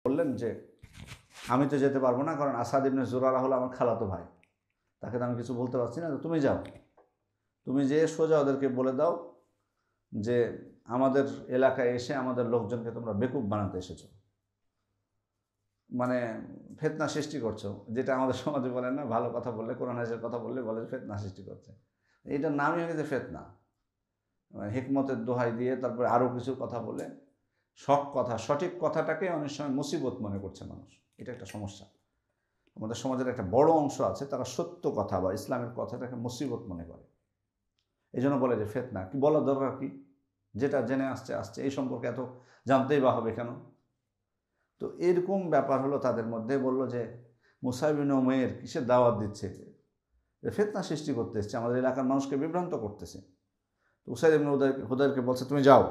বললেন যে আমি তো যেতে পারবো না, কারণ আসাদ ইবনে জুরারা হলো আমার খালাতো ভাই, তাকে তো আমি কিছু বলতে পারছি না, তো তুমি যাও, তুমি যে সোজা ওদেরকে বলে দাও যে আমাদের এলাকায় এসে আমাদের লোকজনকে তোমরা বেকুব বানাতে এসেছো, মানে ফিতনা সৃষ্টি করছো, যেটা আমাদের সমাজে বলেন না, ভালো কথা বললে, কোরআন হাদিসের কথা বললে বলে ফিতনা সৃষ্টি করছে। এইটার নামই হয়ে গেছে ফিতনা। হিকমতের দোহাই দিয়ে তারপরে আরও কিছু কথা বলে সঠিক কথাটাকে অনেক সময় মুসিবত মনে করছে মানুষ। এটা একটা সমস্যা। আমাদের সমাজের একটা বড় অংশ আছে, তারা সত্য কথা বা ইসলামের কথাটাকে মুসিবত মনে করে, এই জন্য বলে যে ফিতনা। কি বলার দরকার কি? যেটা জেনে আসছে এই সম্পর্কে এত জানতেই বা হবে কেন? তো এরকম ব্যাপার হলো তাদের মধ্যে। বলল যে মুসা ইবনে উমাইর কিসের দাওয়াত দিচ্ছে, ফিতনা সৃষ্টি করতে এসছে, আমাদের এলাকার মানুষকে বিভ্রান্ত করতেছে। তো উসাইদ ইবনে হুদায়রকে বলছে তুমি যাও,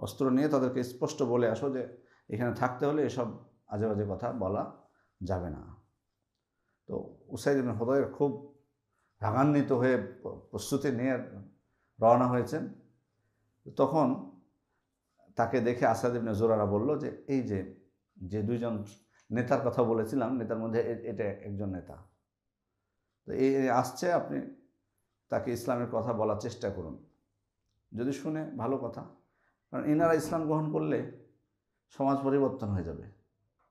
অস্ত্র নিয়ে তাদেরকে স্পষ্ট বলে আসো যে এখানে থাকতে হলে এসব আজে বাজে কথা বলা যাবে না। তো উসাইদ ইবনে হুদায়র খুব রাগান্বিত হয়ে প্রস্তুতি নিয়ে রওনা হয়েছেন। তখন তাকে দেখে আসাদ ইবনে জুরারা বলল যে এই যে দুইজন নেতার কথা বলেছিলাম, নেতার মধ্যে এটা একজন নেতা, তো এই আসছে, আপনি তাকে ইসলামের কথা বলার চেষ্টা করুন, যদি শুনে ভালো কথা, কারণ ইনারা ইসলাম গ্রহণ করলে সমাজ পরিবর্তন হয়ে যাবে,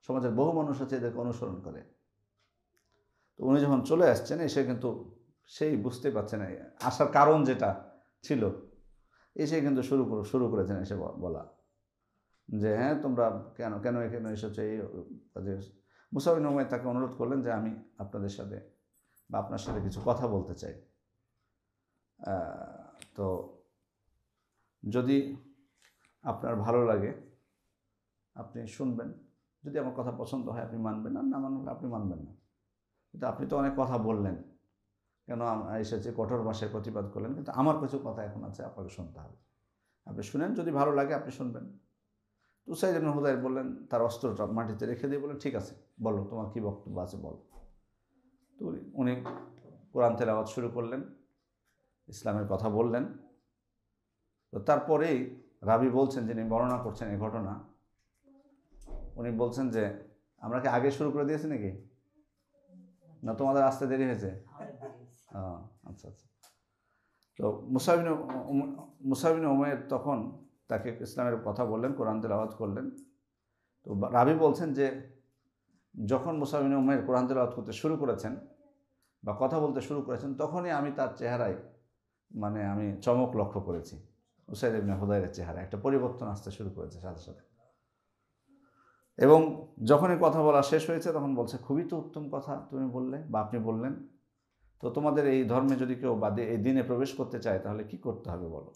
সমাজের বহু মানুষ আছে এদেরকে অনুসরণ করে। তো উনি যখন চলে আসছেন, এসে কিন্তু সেই বুঝতে পারছেন আসার কারণ যেটা ছিল, এসে কিন্তু শুরু করেছেন এসে বলা যে হ্যাঁ তোমরা কেন এখানে এসেছো, এই কাজে। মুসা ইবনে উমাইর তাকে অনুরোধ করলেন যে আমি আপনাদের সাথে বা আপনার সাথে কিছু কথা বলতে চাই, তো যদি আপনার ভালো লাগে আপনি শুনবেন, যদি আমার কথা পছন্দ হয় আপনি মানবেন, আর না মানলে আপনি মানবেন না, কিন্তু আপনি তো অনেক কথা বললেন, কেন এসেছে কঠোর ভাষায় প্রতিবাদ করলেন, কিন্তু আমার কিছু কথা এখন আছে আপনাকে শুনতে হবে, আপনি শুনেন, যদি ভালো লাগে আপনি শুনবেন। তো উসাইদ ইবনে হুদায়র বললেন, তার অস্ত্রটা মাটিতে রেখে দিয়ে বললেন ঠিক আছে বলো, তোমার কী বক্তব্য আছে বলো। তো উনি কোরআন তেলাওয়াত শুরু করলেন, ইসলামের কথা বললেন। তো তারপরেই রাবি বলছেন, যিনি বর্ণনা করছেন এই ঘটনা, উনি বলছেন যে আমরা কি আগে শুরু করে দিয়েছি নাকি, না তোমাদের আসতে দেরি হয়েছে? আচ্ছা আচ্ছা। তো মুসা ইবনে উমাইর তখন তাকে ইসলামের কথা বললেন, কোরআন তেলাওয়াত করলেন। তো রাবি বলছেন যে যখন মুসা ইবনে উমাইর কোরআন তেলাওয়াত করতে শুরু করেছেন বা কথা বলতে শুরু করেছেন, তখনই আমি তার চেহারায় মানে আমি চমক লক্ষ্য করেছি। উসাইদ ইবনে হুদায়রের চেহারা একটা পরিবর্তন আসতে শুরু করেছে সাথে সাথে। এবং যখনই কথা বলা শেষ হয়েছে তখন বলছে, খুবই তো উত্তম কথা তুমি বললে বা আপনি বললেন, তো তোমাদের এই ধর্মে যদি কেউ বা এই দিনে প্রবেশ করতে চায় তাহলে কি করতে হবে বলো।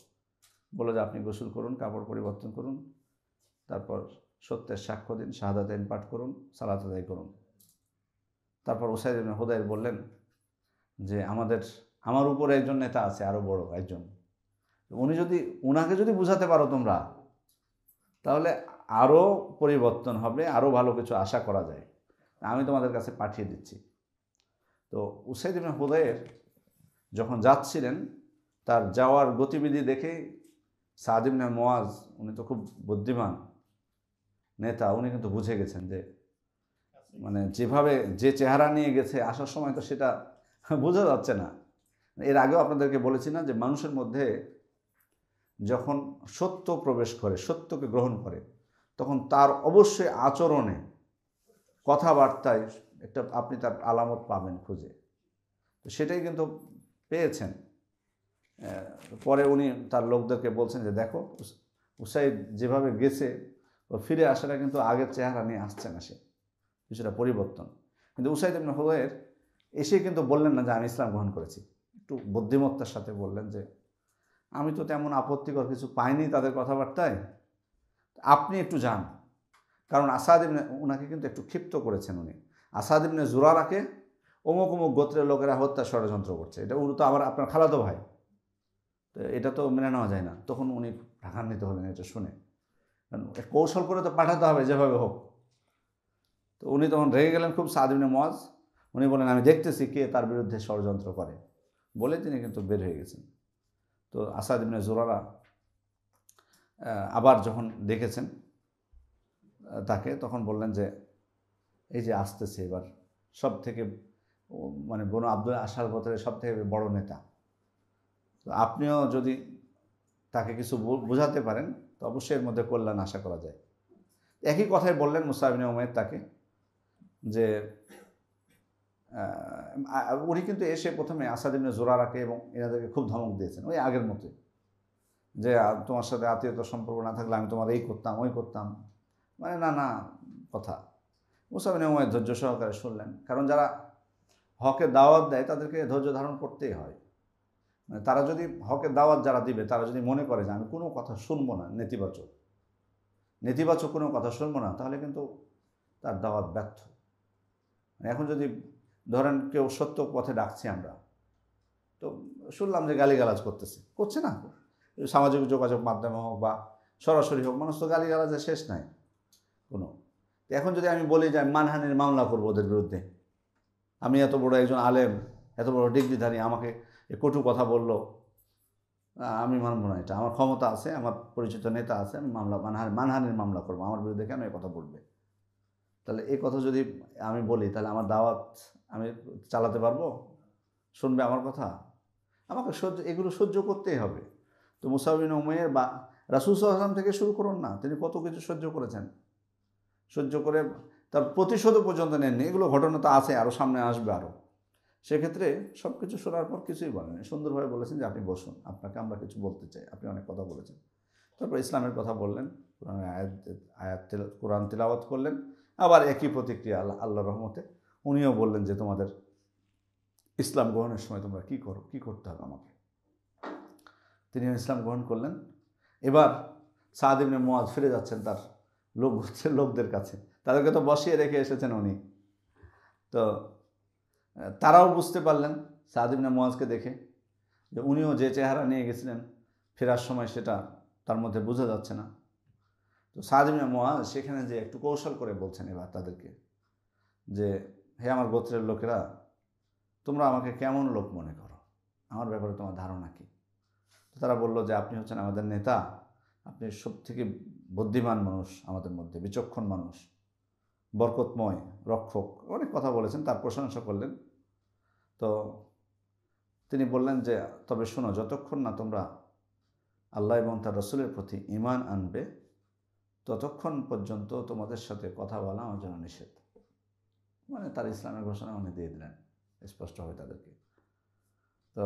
বলো যে আপনি গোসল করুন, কাপড় পরিবর্তন করুন, তারপর সত্যের সাক্ষ্য দিন, শাহাদাতাইন পাঠ করুন, সালাত আদায় করুন। তারপর উসাইদ ইবনে হুদায়র বললেন যে আমার উপরে একজন নেতা আছে, আরও বড় একজন, উনাকে যদি বুঝাতে পারো তোমরা, তাহলে আরও পরিবর্তন হবে, আরও ভালো কিছু আশা করা যায়, আমি তোমাদের কাছে পাঠিয়ে দিচ্ছি। তো উসাইদ ইবনে হুদায়র যখন যাচ্ছিলেন, তার যাওয়ার গতিবিধি দেখে সাদ ইবনে মুআজ, উনি তো খুব বুদ্ধিমান নেতা, উনি কিন্তু বুঝে গেছেন যে মানে যেভাবে যে চেহারা নিয়ে গেছে, আসার সময় তো সেটা বোঝা যাচ্ছে না। এর আগেও আপনাদেরকে বলেছি না যে মানুষের মধ্যে যখন সত্য প্রবেশ করে, সত্যকে গ্রহণ করে, তখন তার অবশ্যই আচরণে, কথাবার্তায় আপনি তার আলামত পাবেন খুঁজে। তো সেটাই কিন্তু পেয়েছেন। পরে উনি তার লোকদেরকে বলছেন যে দেখো উসাইদ যেভাবে গেছে, ও ফিরে আসাটা কিন্তু আগের চেহারা নিয়ে আসছে না, সে কিছুটা পরিবর্তন। কিন্তু উসাইদ ইবনে হুদায়র এসে কিন্তু বললেন না যে আমি ইসলাম গ্রহণ করেছি, একটু বুদ্ধিমত্তার সাথে বললেন যে আমি তো তেমন আপত্তিকর কিছু পাইনি তাদের কথাবার্তায়, আপনি একটু যান। কারণ উনাকে কিন্তু একটু ক্ষিপ্ত করেছেন উনি। আসাদ ইবনে জুরারাকে অমুক গোত্রের লোকেরা হত্যা ষড়যন্ত্র করছে, এটা উনি তো আবার আপনার খালাতো ভাই, তো এটা তো মেনে নেওয়া যায় না। তখন উনি রাগান্বিত হলেন এটা শুনে, কৌশল করে তো পাঠাতে হবে যেভাবে হোক। তো উনি তখন রেগে গেলেন খুব, সাদ ইবনে মুআজ। উনি বলেন আমি দেখতেছি কে তার বিরুদ্ধে ষড়যন্ত্র করে, বলে তিনি কিন্তু বের হয়ে গেছেন। তো আসাদ ইবনে জুরারা আবার যখন দেখেছেন তাকে, তখন বললেন যে এই যে আসতেছে এবার সব থেকে মানে বনু আব্দুল আশার গোত্রের সব থেকে বড় নেতা, তো আপনিও যদি তাকে কিছু বোঝাতে পারেন তো অবশ্যই এর মধ্যে কল্যাণ আশা করা যায়। একই কথাই বললেন মুসআব ইবনে উমাইর তাকে, যে উনি কিন্তু এসে প্রথমে আসাদ ইবনে জুরারাকে এবং এনাদেরকে খুব ধমক দিয়েছেন ওই আগের মতোই, যে তোমার সাথে আত্মীয়তার সম্পর্ক না থাকলে আমি তোমার এই করতাম ওই করতাম, মানে নানা কথা। মুসআব ইবনে উমাইর ধৈর্য সহকারে শুনলেন, কারণ যারা হকের দাওয়াত দেয় তাদেরকে ধৈর্য ধারণ করতেই হয়। মানে তারা যদি হকের দাওয়াত যারা দিবে তারা যদি মনে করে যে আমি কোনো কথা শুনবো না, নেতিবাচক কোনো কথা শুনবো না, তাহলে কিন্তু তার দাওয়াত ব্যর্থ। এখন যদি ধরেন কেউ সত্য পথে ডাকছি আমরা, তো শুনলাম যে গালিগালাজ করছে না, সামাজিক যোগাযোগ মাধ্যমে হোক বা সরাসরি হোক, মানুষ তো গালিগালাজের শেষ নাই কোনো। এখন যদি আমি বলি যে আমি মানহানির মামলা করবো ওদের বিরুদ্ধে, আমি এত বড় একজন আলেম, এত বড় ডিগ্রিধারী, আমাকে কটু কথা বললো, আমি মানব না, এটা আমার ক্ষমতা আছে, আমার পরিচিত নেতা আছে, আমি মানহানির মামলা করবো, আমার বিরুদ্ধে কেন এই কথা বলবে? তাহলে এই কথা যদি আমি বলি তাহলে আমার দাওয়াত আমি চালাতে পারবো? শুনবে আমার কথা? আমাকে এগুলো সহ্য করতেই হবে। তো মুসআব ইবনে উমাইর বা রাসূল সাল্লাল্লাহু আলাইহি ওয়াসাল্লাম থেকে শুরু করুন না, তিনি কত কিছু সহ্য করেছেন, সহ্য করে তার প্রতিশোধও পর্যন্ত নেননি। এগুলো ঘটনা তো আছে, আরও সামনে আসবে আরও। সেক্ষেত্রে সব কিছু শোনার পর কিছুই বলেন, সুন্দরভাবে বলেছেন যে আপনি বসুন, আপনাকে আমরা কিছু বলতে চাই, আপনি অনেক কথা বলেছেন। তারপর ইসলামের কথা বললেন, কোরআন তিলাওয়াত করলেন, আবার একই প্রতিক্রিয়া আল্লাহর রহমতে উনিও বললেন যে তোমাদের ইসলাম গ্রহণের সময় তোমরা কী করতে হবে আমাকে। তিনিও ইসলাম গ্রহণ করলেন। এবার সাদ ইবনে মুআজ ফিরে যাচ্ছেন তার লোকদের কাছে, তাদেরকে তো বসিয়ে রেখে এসেছেন উনি। তো তারাও বুঝতে পারলেন সাদ ইবনে মুআজকে দেখে যে উনিও যে চেহারা নিয়ে গেছিলেন ফেরার সময় সেটা তার মধ্যে বোঝা যাচ্ছে না। তো সাদ ইবনে মুআজ সেখানে যে একটু কৌশল করে বলছেন এবার তাদেরকে যে হে আমার গোত্রের লোকেরা, তোমরা আমাকে কেমন লোক মনে করো, আমার ব্যাপারে তোমার ধারণা কী? তো তারা বলল যে আপনি হচ্ছেন আমাদের নেতা, আপনি সব থেকে বুদ্ধিমান মানুষ আমাদের মধ্যে, বিচক্ষণ মানুষ, বরকতময়, রক্ষক, অনেক কথা বলেছেন, তার প্রশংসা করলেন। তো তিনি বললেন যে তবে শোনো, যতক্ষণ না তোমরা আল্লাহ এবং তার রসুলের প্রতি ঈমান আনবে ততক্ষণ পর্যন্ত তোমাদের সাথে কথা বলা আমার জন্য নিষেধ। মানে তার ইসলামের ঘোষণা উনি দিয়ে দিলেন স্পষ্টভাবে তাদেরকে। তো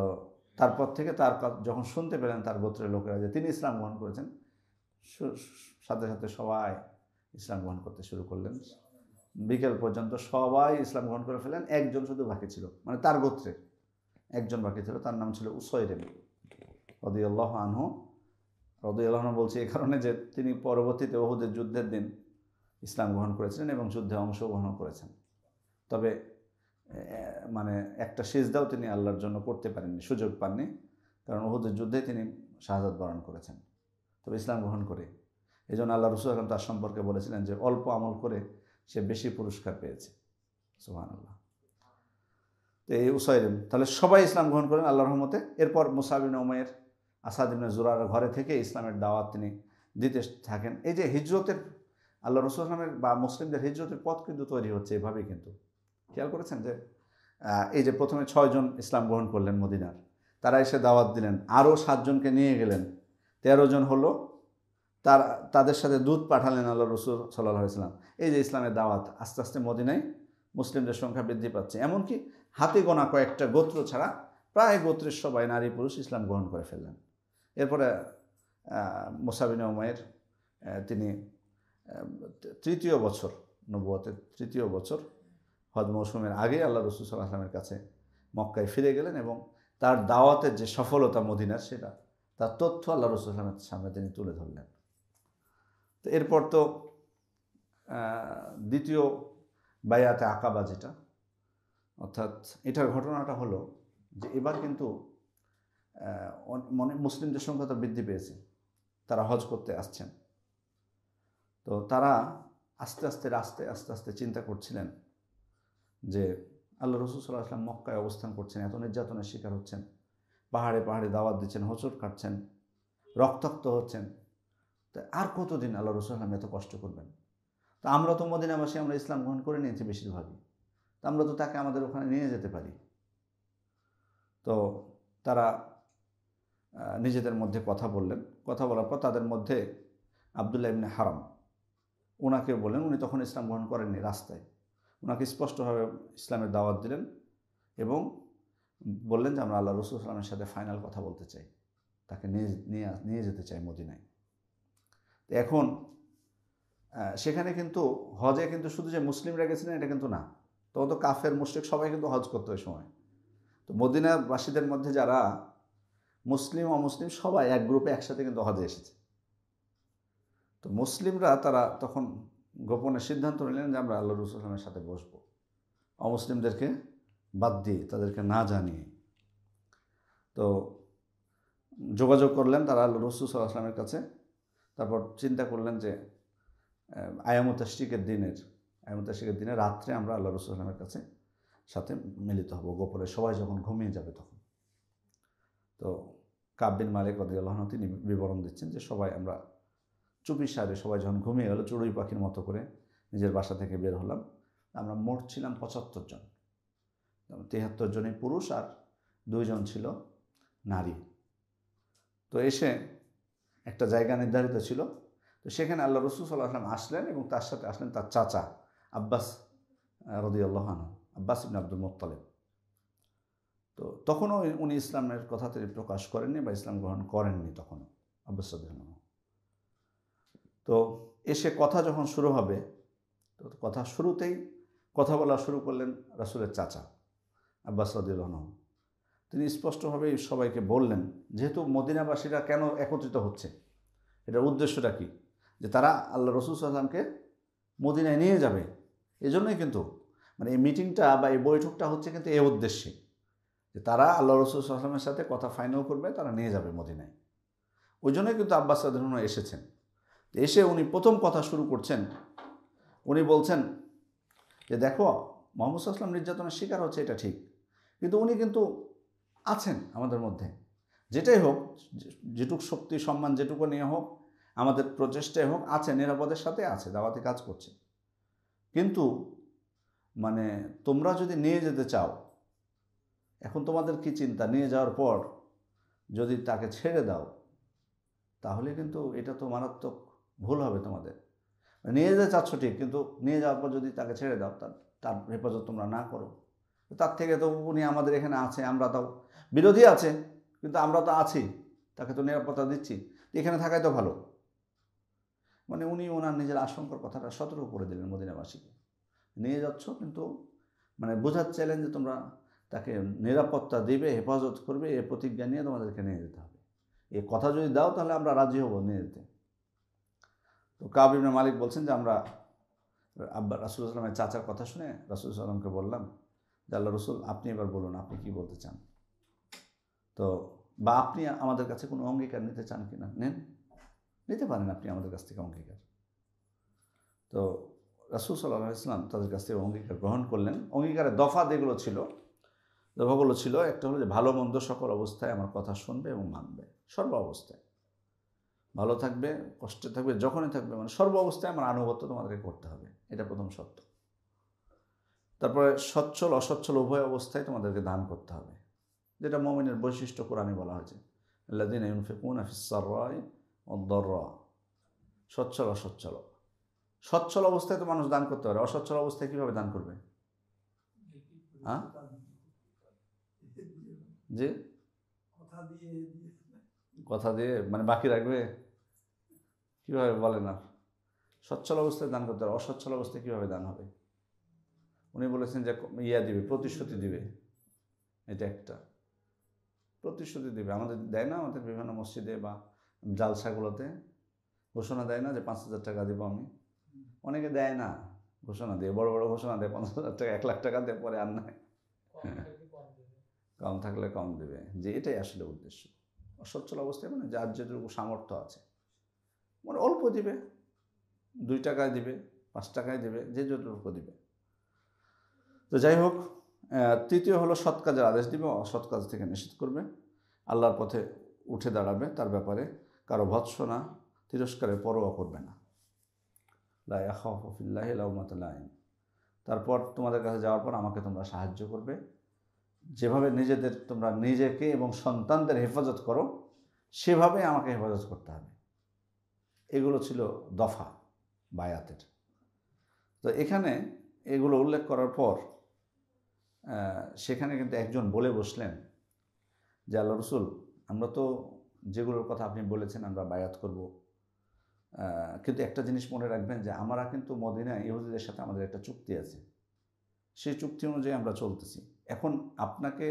তারপর থেকে তার যখন শুনতে পেলেন তার গোত্রের লোকেরা যে তিনি ইসলাম গ্রহণ করেছেন, সাথে সাথে সবাই ইসলাম গ্রহণ করতে শুরু করলেন। বিকেল পর্যন্ত সবাই ইসলাম গ্রহণ করে ফেলেন, একজন শুধু বাকি ছিল, মানে তার গোত্রের একজন বাকি ছিল, তার নাম ছিল উসাইরিম রাদিয়াল্লাহু আনহু। রাদিয়াল্লাহু আনহু বলছি এই কারণে যে তিনি পরবর্তীতে উহুদের যুদ্ধের দিন ইসলাম গ্রহণ করেছিলেন এবং যুদ্ধে অংশগ্রহণ করেছেন। তবে মানে একটা সিজদাও তিনি আল্লাহর জন্য করতে পারেননি, সুযোগ পাননি, কারণ উহুদের যুদ্ধে তিনি শাহাদাত বরণ করেছেন। তবে ইসলাম গ্রহণ করে এই জন্য আল্লাহ রাসূল তার সম্পর্কে বলেছিলেন যে অল্প আমল করে সে বেশি পুরস্কার পেয়েছে। সুবহানাল্লাহ। তো এই উসাইরিম, তাহলে সবাই ইসলাম গ্রহণ করেন আল্লাহর রহমতে। এরপর মুসআব ইবনে উমাইর আসাদ ইবনে জুরারার ঘরে থেকে ইসলামের দাওয়াত তিনি দিতে থাকেন। এই যে হিজরতের আল্লাহ রাসূল সাল্লাল্লাহু আলাইহি ওয়াসাল্লামের বা মুসলিমদের হিজরতের পথ কিন্তু তৈরি হচ্ছে এভাবেই। কিন্তু খেয়াল করেছেন যে এই যে প্রথমে 6 জন ইসলাম গ্রহণ করলেন মদিনার, তারা এসে দাওয়াত দিলেন, আরও 7 জনকে নিয়ে গেলেন, 13 জন হলো, তাদের সাথে দূত পাঠালেন আল্লাহ রাসূল সাল্লাল্লাহু আলাইহি ওয়াসাল্লাম। এই যে ইসলামের দাওয়াত আস্তে আস্তে মদিনায় মুসলিমদের সংখ্যা বৃদ্ধি পাচ্ছে, এমনকি হাতে গোনা কয়েকটা গোত্র ছাড়া প্রায় গোত্রের সবাই নারী পুরুষ ইসলাম গ্রহণ করে ফেললেন। এরপরে মুসআব ইবনে উমাইর তিনি তৃতীয় বছর, নবুয়তের তৃতীয় বছর হজ মৌসুমের আগে আল্লাহ রাসূল সাল্লাল্লাহু আলাইহি ওয়াসাল্লামের কাছে মক্কায় ফিরে গেলেন এবং তার দাওয়াতের যে সফলতা মদিনার, সেটা তার তথ্য আল্লাহ রাসূল সাল্লাল্লাহু আলাইহি ওয়াসাল্লামের সামনে তিনি তুলে ধরলেন। তো এরপর তো দ্বিতীয় বায়াতে আকাবা, যেটা অর্থাৎ এটার ঘটনাটা হলো যে এবার কিন্তু মুসলিমদের সংখ্যা তো বৃদ্ধি পেয়েছে, তারা হজ করতে আসছেন। তো তারা আস্তে আস্তে চিন্তা করছিলেন যে আল্লাহ রাসূল সাল্লাল্লাহু আলাইহি ওয়াসাল্লাম মক্কায় অবস্থান করছেন, এত নির্যাতনের শিকার হচ্ছেন, পাহাড়ে পাহাড়ে দাওয়াত দিচ্ছেন, হোঁচট কাটছেন, রক্তাক্ত হচ্ছেন, তো আর কতদিন আল্লাহ রাসূল সাল্লাল্লাহু আলাইহি ওয়াসাল্লাম এত কষ্ট করবেন? তো তো আমরা তো মদিনাবাসী, আমরা ইসলাম গ্রহণ করে নিয়েছি বেশিরভাগই, তো আমরা তো তাকে আমাদের ওখানে নিয়ে যেতে পারি। তো তারা নিজেদের মধ্যে কথা বললেন। কথা বলার পর তাদের মধ্যে আবদুল্লাহ ইবনে হারাম ওনাকে বললেন, উনি তখন ইসলাম গ্রহণ করেননি, রাস্তায় ওনাকে স্পষ্টভাবে ইসলামের দাওয়াত দিলেন এবং বললেন যে আমরা আল্লাহ রসুল সাল্লামের সাথে ফাইনাল কথা বলতে চাই, তাকে নিয়ে যেতে চাই মদিনায়। এখন সেখানে কিন্তু হজে কিন্তু শুধু যে মুসলিমরা গেছিলেন এটা কিন্তু না, তখন তো কাফের মুশরিক সবাই কিন্তু হজ করতো ওই সময়। তো মদিনাবাসীদের মধ্যে যারা মুসলিম অমুসলিম সবাই এক গ্রুপে একসাথে কিন্তু হজে এসেছে। তো মুসলিমরা তারা তখন গোপনে সিদ্ধান্ত নিলেন যে আমরা আল্লাহ রসুল সাল্লামের সাথে বসবো, অমুসলিমদেরকে বাদ দিয়ে, তাদেরকে না জানিয়ে। তো যোগাযোগ করলেন তারা আল্লাহ রসুল সাল্লাল্লাহু আলাইহি ওয়াসাল্লামের কাছে। তারপর চিন্তা করলেন যে আয়ামুত তাশরিকের দিনে রাত্রে আমরা আল্লাহ রসুল সাল্লামের কাছে সাথে মিলিত হব গোপনে, সবাই যখন ঘুমিয়ে যাবে তখন। তো কাব বিন মালিক রাদিয়াল্লাহু আনহু তিনি বিবরণ দিচ্ছেন যে সবাই আমরা চুপি সারে সবাই যখন ঘুমিয়ে গেল, চড়ুই পাখির মতো করে নিজের বাসা থেকে বের হলাম। আমরা মোট ছিলাম 75 জন, 73 জনই পুরুষ আর 2 জন ছিল নারী। তো এসে একটা জায়গা নির্ধারিত ছিল, তো সেখানে আল্লাহ রসুল সাল্লাল্লাহু আলাইহি ওয়াসাল্লাম আসলেন এবং তার সাথে আসলেন তার চাচা আব্বাস রাদিয়াল্লাহু আনহু, আব্বাস ইবনে আব্দুল মুত্তালিব। তো তখনও উনি ইসলামের কথা তিনি প্রকাশ করেননি বা ইসলাম গ্রহণ করেননি তখনও আব্বাস রাদিয়াল্লাহু আনহু। তো এসে কথা যখন শুরু হবে, তো কথা শুরুতেই কথা বলা শুরু করলেন রাসূলের চাচা আব্বাস রাদিয়াল্লাহু আনহু। তিনি স্পষ্টভাবেই সবাইকে বললেন, যেহেতু মদিনাবাসীরা কেন একত্রিত হচ্ছে, এটার উদ্দেশ্যটা কী, যে তারা আল্লাহ রসুল সাল্লাল্লাহু আলাইহি ওয়াসাল্লামকে মদিনায় নিয়ে যাবে। এজন্যই কিন্তু মানে এই মিটিংটা বা এই বৈঠকটা হচ্ছে কিন্তু এই উদ্দেশ্যে, যে তারা আল্লাহ রসুল সাল্লাল্লাহু আলাইহি ওয়াসাল্লামের সাথে কথা ফাইনাল করবে, তারা নিয়ে যাবে মদিনায়। ওই জন্যই কিন্তু আব্বাস রাদিয়াল্লাহু আনহু এসেছেন। এসে উনি প্রথম কথা শুরু করছেন, উনি বলছেন যে দেখো, মুহাম্মদ সাল্লাল্লাহু আলাইহি ওয়াসাল্লাম নির্যাতনের শিকার হচ্ছে এটা ঠিক, কিন্তু উনি কিন্তু আছেন আমাদের মধ্যে। যেটাই হোক, যেটুক শক্তি সম্মান যেটুকু নিয়ে হোক, আমাদের প্রচেষ্টায় হোক, আছে, নিরাপদের সাথে আছে, দাওয়াতি কাজ করছে। কিন্তু মানে তোমরা যদি নিয়ে যেতে চাও, এখন তোমাদের কি চিন্তা, নিয়ে যাওয়ার পর যদি তাকে ছেড়ে দাও তাহলে কিন্তু এটা তো মারাত্মক ভুল হবে তোমাদের। নিয়ে যেতে চাচ্ছ ঠিক, কিন্তু নিয়ে যাওয়ার পর যদি তাকে ছেড়ে দাও, তার হেফাজত তোমরা না করো, তার থেকে তো উনি আমাদের এখানে আছে, আমরা তো বিরোধী আছে কিন্তু আমরা তো আছি, তাকে তো নিরাপত্তা দিচ্ছি, এখানে থাকাই তো ভালো। মানে উনি ওনার নিজের আশঙ্কার কথাটা সতর্ক করে দিলেন মদিনাবাসীকে। নিয়ে যাচ্ছ কিন্তু মানে বোঝাতে চাইলেন যে তোমরা তাকে নিরাপত্তা দিবে, হেফাজত করবে, এ প্রতিজ্ঞা নিয়ে তোমাদেরকে নিয়ে যেতে হবে। এই কথা যদি দাও তাহলে আমরা রাজি হব নিয়ে যেতে। তো কাব ইবনে মালিক বলছেন যে আমরা রাসূল সাল্লাল্লাহু আলাইহি ওয়াসাল্লামের চাচার কথা শুনে রাসূল সাল্লাল্লাহু আলাইহি ওয়াসাল্লামকে বললাম যে আল্লাহ রসুল, আপনি এবার বলুন আপনি কি বলতে চান, তো বা আপনি আমাদের কাছে কোনো অঙ্গীকার নিতে চান কিনা, নিতে পারেন আপনি আমাদের কাছ থেকে অঙ্গীকার। তো রাসূল সাল্লাল্লাহু আলাইহি ওয়াসাল্লাম তাদের কাছ থেকে অঙ্গীকার গ্রহণ করলেন। অঙ্গীকারের দফাগুলো ছিল একটা হলো যে ভালো মন্দ সকল অবস্থায় আমার কথা শুনবে এবং মানবে, সর্ব অবস্থায় ভালো থাকবে, কষ্টে থাকবে, যখনই থাকবে, মানে সর্ব অবস্থায় আমার আনুগত্য তোমাদেরকে করতে হবে, এটা প্রথম শর্ত। তারপরে সচ্ছল অসচ্ছল উভয় অবস্থায় তোমাদেরকে দান করতে হবে, যেটা মুমিনের বৈশিষ্ট্য কোরআনে বলা হয়েছে, আল্লাযীনা ইউনফিকুনা ফিস-সাররাই ওয়াদ-দাররা। সচ্ছল অসচ্ছল, সচ্ছল অবস্থায় তো মানুষ দান করতে পারে, অসচ্ছল অবস্থায় কীভাবে দান করবে? হ্যাঁ, যে কথা দিয়ে মানে বাকি রাখবে, কীভাবে বলে না? সচ্ছল অবস্থায় দান করতে হবে, অসচ্ছল অবস্থায় কীভাবে দান হবে? উনি বলেছেন যে দিবে, প্রতিশ্রুতি দিবে, এটা একটা প্রতিশ্রুতি দিবে। আমাদের দেয় না, আমাদের বিভিন্ন মসজিদে বা জালসাগুলোতে ঘোষণা দেয় না যে 5,000 টাকা দেবো আমি, অনেকে দেয় না, ঘোষণা দিয়ে বড় বড় ঘোষণা দেয় 50,000 টাকা 1 লাখ টাকা দিয়ে, পরে আর নাই, কম থাকলে কম দেবে, যে এটাই আসলে উদ্দেশ্য। অসচ্ছল অবস্থায় মানে যার যেটুকু সামর্থ্য আছে, মানে অল্প দিবে, 2 টাকায় দিবে, 5 টাকায় দিবে, যে যতটুকু দিবে। তো যাই হোক, তৃতীয় হলো সৎ কাজের আদেশ দিবে, অসৎ কাজ থেকে নিষেধ করবে, আল্লাহর পথে উঠে দাঁড়াবে, তার ব্যাপারে কারো ভৎসনা তিরস্কারের পরোয়া করবে না। লা ইয়াখাফু ফিল্লাহি লাউমাতা লাইম। তারপর তোমাদের কাছে যাওয়ার পর আমাকে তোমরা সাহায্য করবে, যেভাবে নিজেদের তোমরা নিজেকে এবং সন্তানদের হেফাজত করো সেভাবে আমাকে হেফাজত করতে হবে। এগুলো ছিল দফা বায়াতের। তো এখানে এগুলো উল্লেখ করার পর সেখানে কিন্তু একজন বলে বসলেন যে আল্লাহ রসুল, আমরা তো যেগুলোর কথা আপনি বলেছেন আমরা বায়াত করব, কিন্তু একটা জিনিস মনে রাখবেন যে আমরা কিন্তু মদিনায় ইহুদিদের সাথে আমাদের একটা চুক্তি আছে, সেই চুক্তি অনুযায়ী আমরা চলতেছি। এখন আপনাকে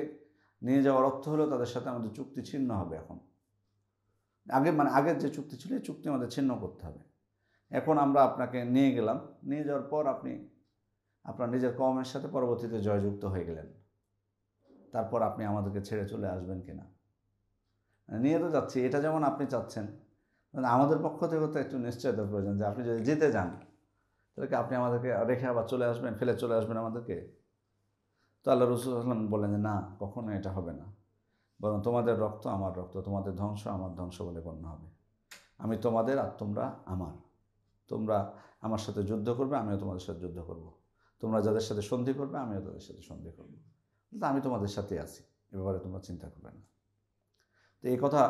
নিয়ে যাওয়ার অর্থ হলো তাদের সাথে আমাদের চুক্তি ছিন্ন হবে। এখন আগের যে চুক্তি ছিল এই চুক্তি আমাদের ছিন্ন করতে হবে। এখন আমরা আপনাকে নিয়ে গেলাম, নিয়ে যাওয়ার পর আপনি আপনার নিজের কওমের সাথে পরবর্তীতে জয়যুক্ত হয়ে গেলেন, তারপর আপনি আমাদেরকে ছেড়ে চলে আসবেন কিনা। নিয়ে তো যাচ্ছি, এটা যেমন আপনি চাচ্ছেন, আমাদের পক্ষ থেকে তো একটু নিশ্চয়তার প্রয়োজন যে আপনি যদি জিতে যান তাহলে কি আপনি আমাদেরকে রেখে আবার চলে আসবেন, ফেলে চলে আসবেন আমাদেরকে? তো আল্লাহ রসুল সাল্লাম বলেন যে না, কখনো এটা হবে না, বরং তোমাদের রক্ত আমার রক্ত, তোমাদের ধ্বংস আমার ধ্বংস বলে গণ্য হবে। আমি তোমাদের আর তোমরা আমার। তোমরা আমার সাথে যুদ্ধ করবে, আমিও তোমাদের সাথে যুদ্ধ করব। তোমরা যাদের সাথে সন্ধি করবে, আমিও তাদের সাথে সন্ধি করব। কিন্তু আমি তোমাদের সাথে আছি, এ ব্যাপারে তোমরা চিন্তা করবে না। তো এই কথা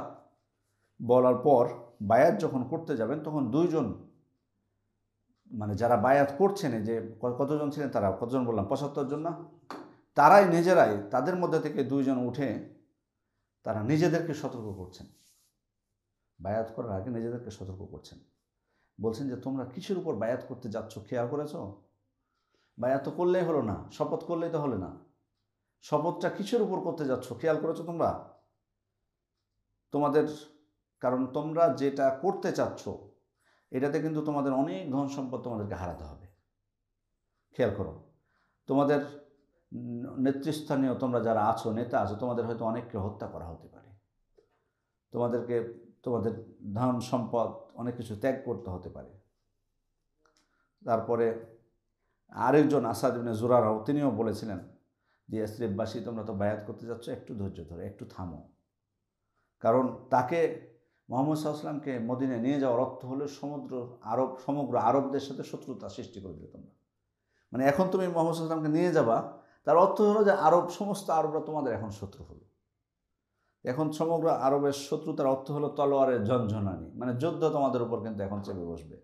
বলার পর বায়াত যখন করতে যাবেন তখন দুইজন, মানে যারা বায়াত করছেন, যে কতজন ছিলেন তারা, কতজন বললাম 75 জন না, তারাই নিজেরাই তাদের মধ্যে থেকে দুইজন উঠে তারা নিজেদেরকে সতর্ক করছেন, বায়াত করার আগে নিজেদেরকে সতর্ক করছেন। বলছেন যে তোমরা কিসের উপর বায়াত করতে যাচ্ছ খেয়াল করেছো? বায়াত তো করলেই হলো না, শপথ করলেই তো হলো না, শপথটা কিসের উপর করতে যাচ্ছ খেয়াল করেছো তোমরা? তোমাদের, কারণ তোমরা যেটা করতে চাচ্ছ এটাতে কিন্তু তোমাদের অনেক ধন সম্পদ তোমাদেরকে হারাতে হবে। খেয়াল করো, তোমাদের নেতৃস্থানীয় তোমরা যারা আছো, নেতা আছো, তোমাদের হয়তো অনেককে হত্যা করা হতে পারে, তোমাদেরকে তোমাদের ধন সম্পদ অনেক কিছু ত্যাগ করতে হতে পারে। তারপরে আরেকজন আসাদ ইবনে জুরারাও তিনিও বলেছিলেন যে ইয়াসরিববাসী, তোমরা তো বায়াত করতে যাচ্ছ, একটু ধৈর্য ধরো, একটু থামো। কারণ তাকে মুহাম্মদ সাল্লাল্লাহু আলাইহি ওয়াসাল্লামকে মদিনায় নিয়ে যাওয়ার অর্থ হলো সমগ্র আরবদের সাথে শত্রুতা সৃষ্টি করে দিলে তোমরা। মানে এখন তুমি মুহাম্মদ সাল্লাল্লাহু আলাইহি ওয়াসাল্লামকে নিয়ে যাবা, তার অর্থ হলো যে সমস্ত আরবরা তোমাদের এখন শত্রু হলো। এখন সমগ্র আরবের শত্রুতার অর্থ হলো তলোয়ারের ঝনঝনানি, মানে যুদ্ধ তোমাদের উপর কিন্তু এখন চেপে বসবে।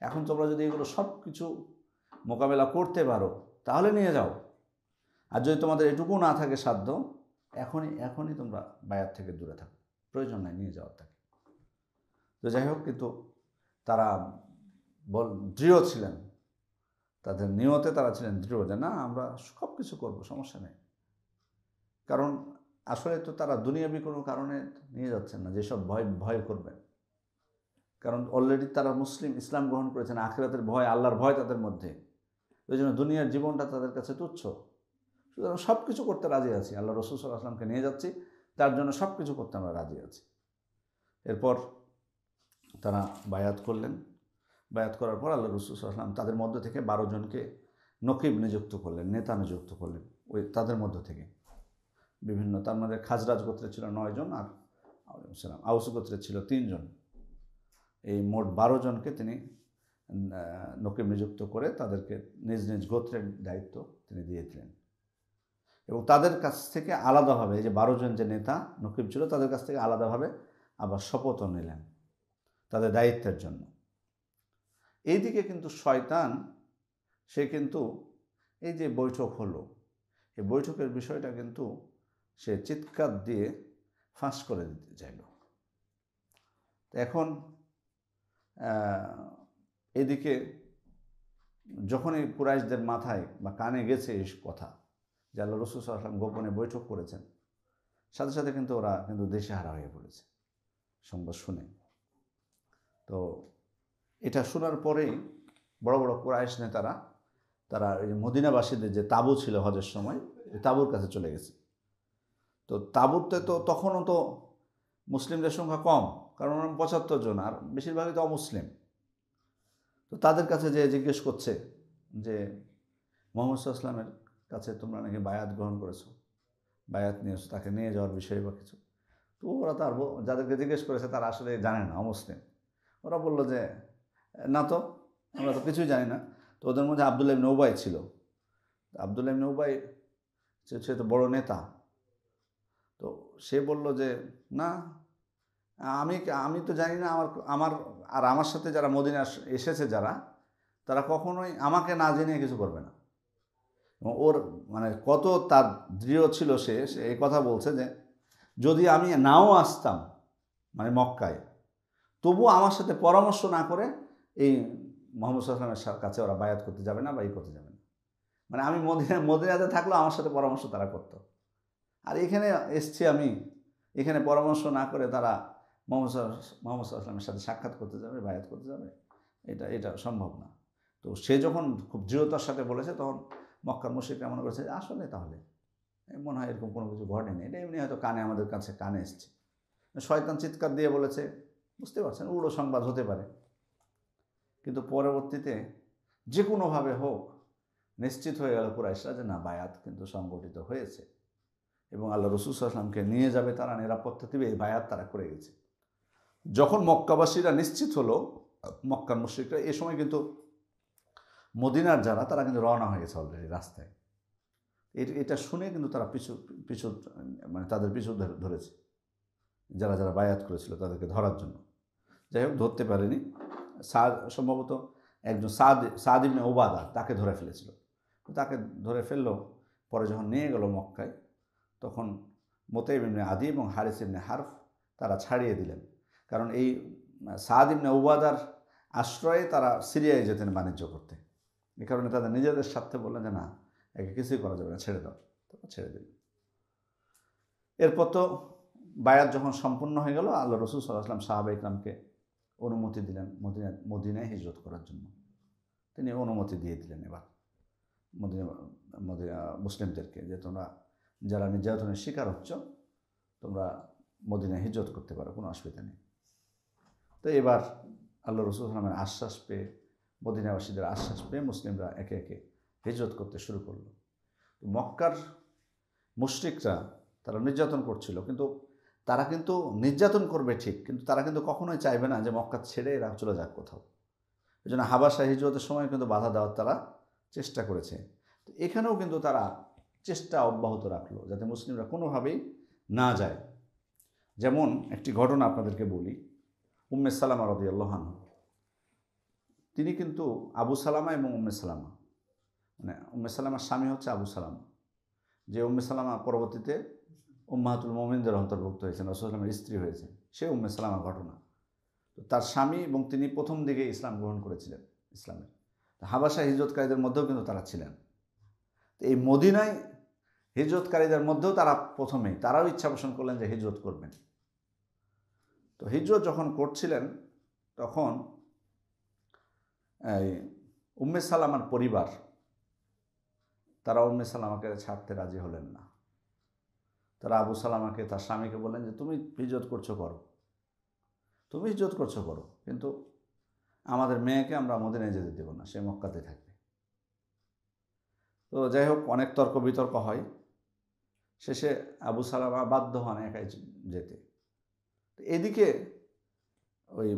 এখন তোমরা যদি এগুলো সব কিছু মোকাবেলা করতে পারো তাহলে নিয়ে যাও, আর যদি তোমাদের এটুকু না থাকে সাধ্য, এখনই তোমরা বায়াত থেকে দূরে থাকো, প্রয়োজন নাই নিয়ে যাওয়ার থাকে। তো যাই হোক, কিন্তু তারা দৃঢ় ছিলেন, তাদের নিয়তে তারা ছিলেন দৃঢ় যে না, আমরা সব কিছু করবো, সমস্যা নেই। কারণ আসলে তো তারা দুনিয়াবি কোনো কারণে নিয়ে যাচ্ছেন না, যেসব ভয় করবেন। কারণ অলরেডি তারা মুসলিম, ইসলাম গ্রহণ করেছেন, আখিরাতের ভয়, আল্লাহর ভয় তাদের মধ্যে, ওই জন্য দুনিয়ার জীবনটা তাদের কাছে তুচ্ছ। সুতরাং সব কিছু করতে রাজি আছি, আল্লাহ রসুল সাল্লাল্লাহু আলাইহি ওয়াসাল্লামকে নিয়ে যাচ্ছি, তার জন্য সব কিছু করতে আমরা রাজি আছি। এরপর তারা বায়াত করলেন। বায়াত করার পর আল্লাহ রসুল সাল্লাল্লাহু আলাইহি ওয়াসাল্লাম তাদের মধ্য থেকে 12 জনকে নকিব নিযুক্ত করলেন, নেতা নিযুক্ত করলেন। ওই তাদের মধ্য থেকে বিভিন্ন, তার মধ্যে খাজরাজ গোত্রে ছিল 9 জন, আর আউস গোত্রে ছিল 3 জন। এই মোট 12 জনকে তিনি নকিব নিযুক্ত করে তাদেরকে নিজ নিজ গোত্রের দায়িত্ব তিনি দিয়েছিলেন। এবং তাদের কাছ থেকে আলাদাভাবে, এই যে 12 জন যে নেতা নকিব ছিল, তাদের কাছ থেকে আলাদাভাবে আবার শপথও নিলেন তাদের দায়িত্বের জন্য। এইদিকে কিন্তু শয়তান, সে কিন্তু এই যে বৈঠক হলো, এই বৈঠকের বিষয়টা কিন্তু সে চিৎকার দিয়ে ফাঁস করে দিতে চাইল। এখন এদিকে যখনই কুরাইশদের মাথায় বা কানে গেছে এই কথা যে আল্লাহ রসুল সাল্লাল্লাহু আলাইহি ওয়াসাল্লাম গোপনে বৈঠক করেছেন, সাথে সাথে কিন্তু ওরা কিন্তু দিশেহারা হয়ে পড়েছে সংবাদ শুনে। তো এটা শোনার পরেই বড় বড় কুরাইশ নেতারা, তারা এই মদিনাবাসীদের যে তাঁবু ছিল হজের সময়, এই তাঁবুর কাছে চলে গেছে। তো তাঁবুতে তো তখনও তো মুসলিমদের সংখ্যা কম, কারণ 75 জন, আর বেশিরভাগই তো অমুসলিম। তো তাদের কাছে যে জিজ্ঞেস করছে যে মুহাম্মদ সাল্লাল্লাহু আলাইহি ওয়াসাল্লামের কাছে তোমরা নাকি বায়াত গ্রহণ করেছো, বায়াত নিয়েছো, তাকে নিয়ে যাওয়ার বিষয়ে বা কিছু। তো ওরা যাদেরকে জিজ্ঞেস করেছে তারা আসলে জানে না, অমুসলিম। ওরা বললো যে না তো, আমরা তো কিছুই জানি না। তো ওদের মধ্যে আবদুল্লাহ ইবনে উবাই ছিল। আবদুল্লাহ ইবনে উবাই সে তো বড় নেতা। তো সে বলল যে না, আমি আমি তো জানি না, আমার আমার আর আমার সাথে যারা মদিনা এসেছে যারা, তারা কখনোই আমাকে না জেনে কিছু করবে না। এবং ওর মানে কত তার দৃঢ় ছিল, সে এই কথা বলছে যে যদি আমি নাও আসতাম মানে মক্কায়, তবু আমার সাথে পরামর্শ না করে এই মোহাম্মদ সাল্লাল্লাহু আলাইহি ওয়াসাল্লামের কাছে ওরা বায়াত করতে যাবে না বা এই করতে যাবে না। মানে আমি মদিনাতে থাকলেও আমার সাথে পরামর্শ তারা করতো। আর এখানে এসছি আমি, এখানে পরামর্শ না করে তারা মোহাম্মদ সাল্লাল্লাহু আলাইহি ওয়াসাল্লামের সাথে সাক্ষাৎ করতে যাবে, বায়াত করতে যাবে, এটা সম্ভব না। তো সে যখন খুব দৃঢ়তার সাথে বলেছে, তখন মক্কার মুশরিকরা মনে করেছে যে আসলে তাহলে মনে হয় এরকম কোনো কিছু ঘটেনি, এটা এমনি হয়তো আমাদের কাছে কানে এসছে। শয়তান চিৎকার দিয়ে বলেছে, বুঝতে পারছেন, উড়ো সংবাদ হতে পারে। কিন্তু পরবর্তীতে যে কোনোভাবে হোক নিশ্চিত হয়ে গেল কুরাইশরা যে না, বায়াত কিন্তু সংগঠিত হয়েছে এবং আল্লাহ রাসূল সাল্লাল্লাহু আলাইহি ওয়াসাল্লামকে নিয়ে যাবে, তারা নিরাপত্তা দেবে, এই বায়াত তারা করে গেছে। যখন মক্কাবাসীরা নিশ্চিত হলো, মক্কার মুশরিকরা, এ সময় কিন্তু মদিনার যারা, তারা কিন্তু রওনা হয়ে গেছে অলরেডি রাস্তায়। এটা শুনে কিন্তু তারা পিছু মানে তাদের পিছু ধরেছে, যারা যারা বায়াত করেছিল তাদেরকে ধরার জন্য। যাই হোক, ধরতে পারেনি। সম্ভবত একজন সাদ ইবনে উবাদা, তাকে ধরে ফেলেছিল। তাকে ধরে ফেললো। পরে যখন নিয়ে গেল মক্কায়, তখন মুতাইব ইবনে আদি এবং হারিস ইবনে হারফ তারা ছাড়িয়ে দিলেন। কারণ এই সাদ ইবনে উবাদার আশ্রয়ে তারা সিরিয়ায় যেতেন বাণিজ্য করতে। এ কারণে তাদের নিজেদের স্বার্থে বললেন যে না, একে কিছুই করা যাবে না, ছেড়ে দাও। তারপর ছেড়ে দিল। এরপর তো বায়াত যখন সম্পূর্ণ হয়ে গেল, আল্লাহ রাসূল সাল্লাল্লাহু আলাইহি ওয়াসাল্লাম সাহাবা ইকরামকে অনুমতি দিলেন মদিনায় হিজরত করার জন্য। তিনি অনুমতি দিয়ে দিলেন এবার মদিনা মুসলিমদেরকে, যে তোমরা যারা নির্যাতনের শিকার হচ্ছ, তোমরা মদিনায় হিজরত করতে পারো, কোনো অসুবিধা নেই। তো এবার আল্লাহ রাসূল সাল্লাল্লাহু আলাইহি ওয়াসাল্লামের আশ্বাস পেয়ে, মদিনাবাসীদের আশ্বাস পেয়ে মুসলিমরা একে একে হিজরত করতে শুরু করলো। মক্কার মুশরিকরা তারা নির্যাতন করছিল, কিন্তু তারা কিন্তু নির্যাতন করবে ঠিক, কিন্তু তারা কিন্তু কখনোই চাইবে না যে মক্কা ছেড়ে এরা চলে যাক কোথাও। এই জন্য হাবাসা হিজরতের সময় কিন্তু বাধা দেওয়ার তারা চেষ্টা করেছে। তো এখানেও কিন্তু তারা চেষ্টা অব্যাহত রাখলো যাতে মুসলিমরা কোনোভাবেই না যায়। যেমন একটি ঘটনা আপনাদেরকে বলি, উম্মে সালামা রাদিয়াল্লাহু আনহা, তিনি কিন্তু আবু সালামা এবং উম্মে সালামা, মানে উম্মে সালামার স্বামী হচ্ছে আবু সালামা, যে উম্মে সালামা পরবর্তীতে উম্মাহাতুল মুমিনদের অন্তর্ভুক্ত হয়েছেন, রাসূল সাল্লাল্লাহু আলাইহি ওয়াসাল্লামের স্ত্রী হয়েছেন, সে উম্মে সালামার ঘটনা। তো তার স্বামী এবং তিনি প্রথম দিকে ইসলাম গ্রহণ করেছিলেন, ইসলামের হাবাসা হিজরতকারীদের মধ্যেও কিন্তু তারা ছিলেন। তো এই মদিনায় হিজরতকারীদের মধ্যেও তারা প্রথমেই তারাও ইচ্ছা পোষণ করলেন যে হিজরত করবেন। তো হিজরত যখন করছিলেন, তখন এই উম্মে সালামার পরিবার, তারা উম্মে সালামাকে ছাড়তে রাজি হলেন না। তারা আবু সালামাকে, তার স্বামীকে বললেন যে তুমি হিজরত করছো করো, তুমি হিজরত করছো করো, কিন্তু আমাদের মেয়েকে আমরা মদিনায় যেতে দেব না, সে মক্কাতে থাকবে। তো যাই হোক, অনেক তর্ক বিতর্ক হয়। শেষে আবু সালামা বাধ্য হন একাই যেতে। এদিকে ওই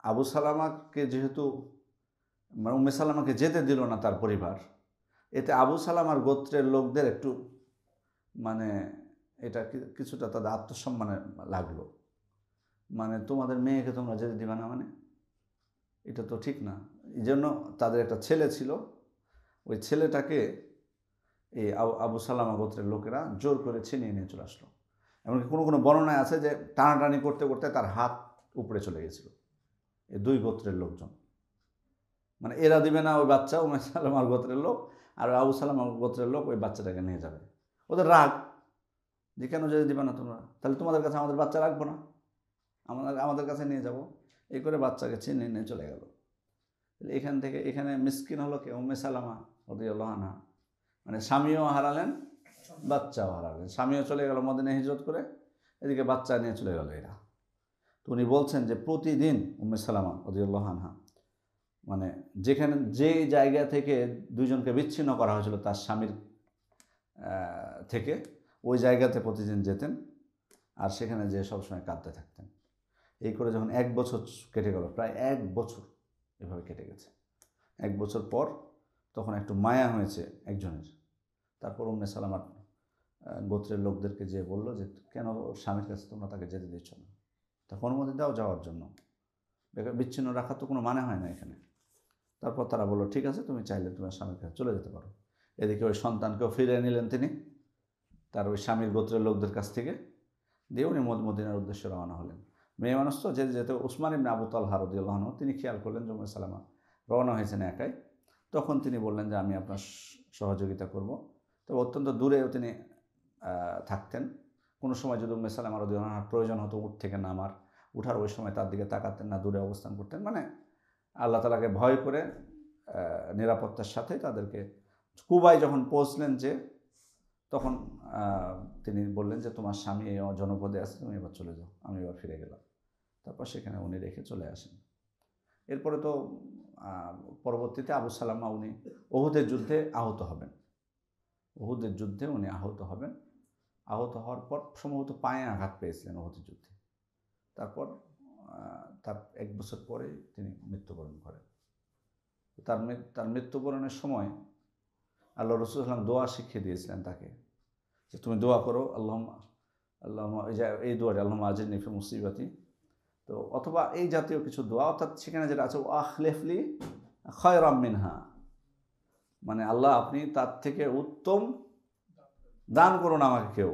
আবু সালামাকে যেহেতু উম্মে সালামাকে যেতে দিল না তার পরিবার, এতে আবু সালামার গোত্রের লোকদের একটু মানে এটা কিছুটা তাদের আত্মসম্মানে লাগলো। মানে তোমাদের মেয়েকে তোমরা যেতে দিবা না, মানে এটা তো ঠিক না। এই জন্য তাদের একটা ছেলে ছিল, ওই ছেলেটাকে এই আবু সালামা গোত্রের লোকেরা জোর করে ছিনিয়ে নিয়ে চলে আসলো। এমনকি কোনো কোনো বর্ণনায় আছে যে টানাটানি করতে করতে তার হাত উপরে চলে গেছিল এই দুই গোত্রের লোকজন। মানে এরা দিবে না ওই বাচ্চা, উম্মে সালামার গোত্রের লোক আর আবু সালামার গোত্রের লোক ওই বাচ্চাটাকে নিয়ে যাবে। ওদের রাগ যে কেন যেতে দিবে না তোমরা, তাহলে তোমাদের কাছে আমাদের বাচ্চা রাখবো না, আমাদের কাছে নিয়ে যাব। এই করে বাচ্চাকে ছিনিয়ে নিয়ে চলে গেল। এখান থেকে এখানে মিসকিন হলো কে, উম্মে সালামা রাদিয়াল্লাহু আনহা। মানে স্বামীও হারালেন, বাচ্চাও হারালেন। স্বামীও চলে গেল মদিনায় হিজরত করে, এদিকে বাচ্চা নিয়ে চলে গেল এরা। তো উনি বলছেন যে প্রতিদিন উম্মে সালামা রাদিয়াল্লাহু আনহা, মানে যেখানে যে জায়গা থেকে দুইজনকে বিচ্ছিন্ন করা হয়েছিল তার স্বামীর থেকে, ওই জায়গাতে প্রতিদিন যেতেন আর সেখানে যেয়ে সবসময় কাঁদতে থাকতেন। এই করে যখন 1 বছর কেটে গেল, প্রায় 1 বছর এভাবে কেটে গেছে, 1 বছর পর তখন একটু মায়া হয়েছে একজনের। তারপর উম্মে সালামার গোত্রের লোকদেরকে যেয়ে বললো যে কেন ওর স্বামীর কাছে তোমরা তাকে যেতে দিচ্ছ না, তখন অনুমতি দাও যাওয়ার জন্য, বিচ্ছিন্ন রাখার তো কোনো মানে হয় না এখানে। তারপর তারা বললো ঠিক আছে, তুমি চাইলে তোমার স্বামীর কাছে চলে যেতে পারো। এদিকে ওই সন্তানকেও ফিরিয়ে নিলেন তিনি তার ওই স্বামীর গোত্রের লোকদের কাছ থেকে, দিয়ে উনি মদিনার উদ্দেশ্যে রওনা হলেন। মেয়ে মানুষ তো যেতে যেতে উসমান ইবনে আবু তালহা রাদিয়াল্লাহু আনহু তিনি খেয়াল করলেন যে উম্মে সালামা রওনা হয়েছেন একাই। তখন তিনি বললেন যে আমি আপনার সহযোগিতা করব। তবে অত্যন্ত দূরেও তিনি থাকতেন। কোনো সময় যদি উম্মে সালামা রাদিয়াল্লাহু আনহার প্রয়োজন হতো উঠ থেকে নামার, উঠার ওই সময় তার দিকে তাকাতেন না, দূরে অবস্থান করতেন। মানে আল্লাহ তাআলাকে ভয় করে নিরাপত্তার সাথে তাদেরকে কুবায় যখন পৌঁছলেন যে তখন তিনি বললেন যে তোমার স্বামী এই জনপদে আছে, তুমি এবার চলে যাও, আমি এবার ফিরে গেলাম। তারপর সেখানে উনি রেখে চলে আসেন। এরপরে তো পরবর্তীতে আবু সালামা উনি উহুদের যুদ্ধে আহত হবেন। উহুদের যুদ্ধে উনি আহত হবেন। আহত হওয়ার পর সম্ভবত পায়ে আঘাত পেয়েছিলেন উহুদের যুদ্ধে। তারপর তার 1 বছর পরে তিনি মৃত্যুবরণ করেন। তার মৃত্যুবরণের সময় আল্লাহ রাসূল সাল্লাল্লাহু আলাইহি ওয়াসাল্লাম দোয়া শিখিয়ে দিয়েছিলেন তাকে যে তুমি দোয়া করো আল্লাহুম্মা এই দোয়াটি আল্লাহুম্মা আজিরনি ফি মুসিবাতি, তো অথবা এই জাতীয় কিছু দোয়া, অর্থাৎ সেখানে যেটা আছে আখলিফলি খায়রাম মিনহা, মানে আল্লাহ আপনি তার থেকে উত্তম দান করুন আমাকে কেউ।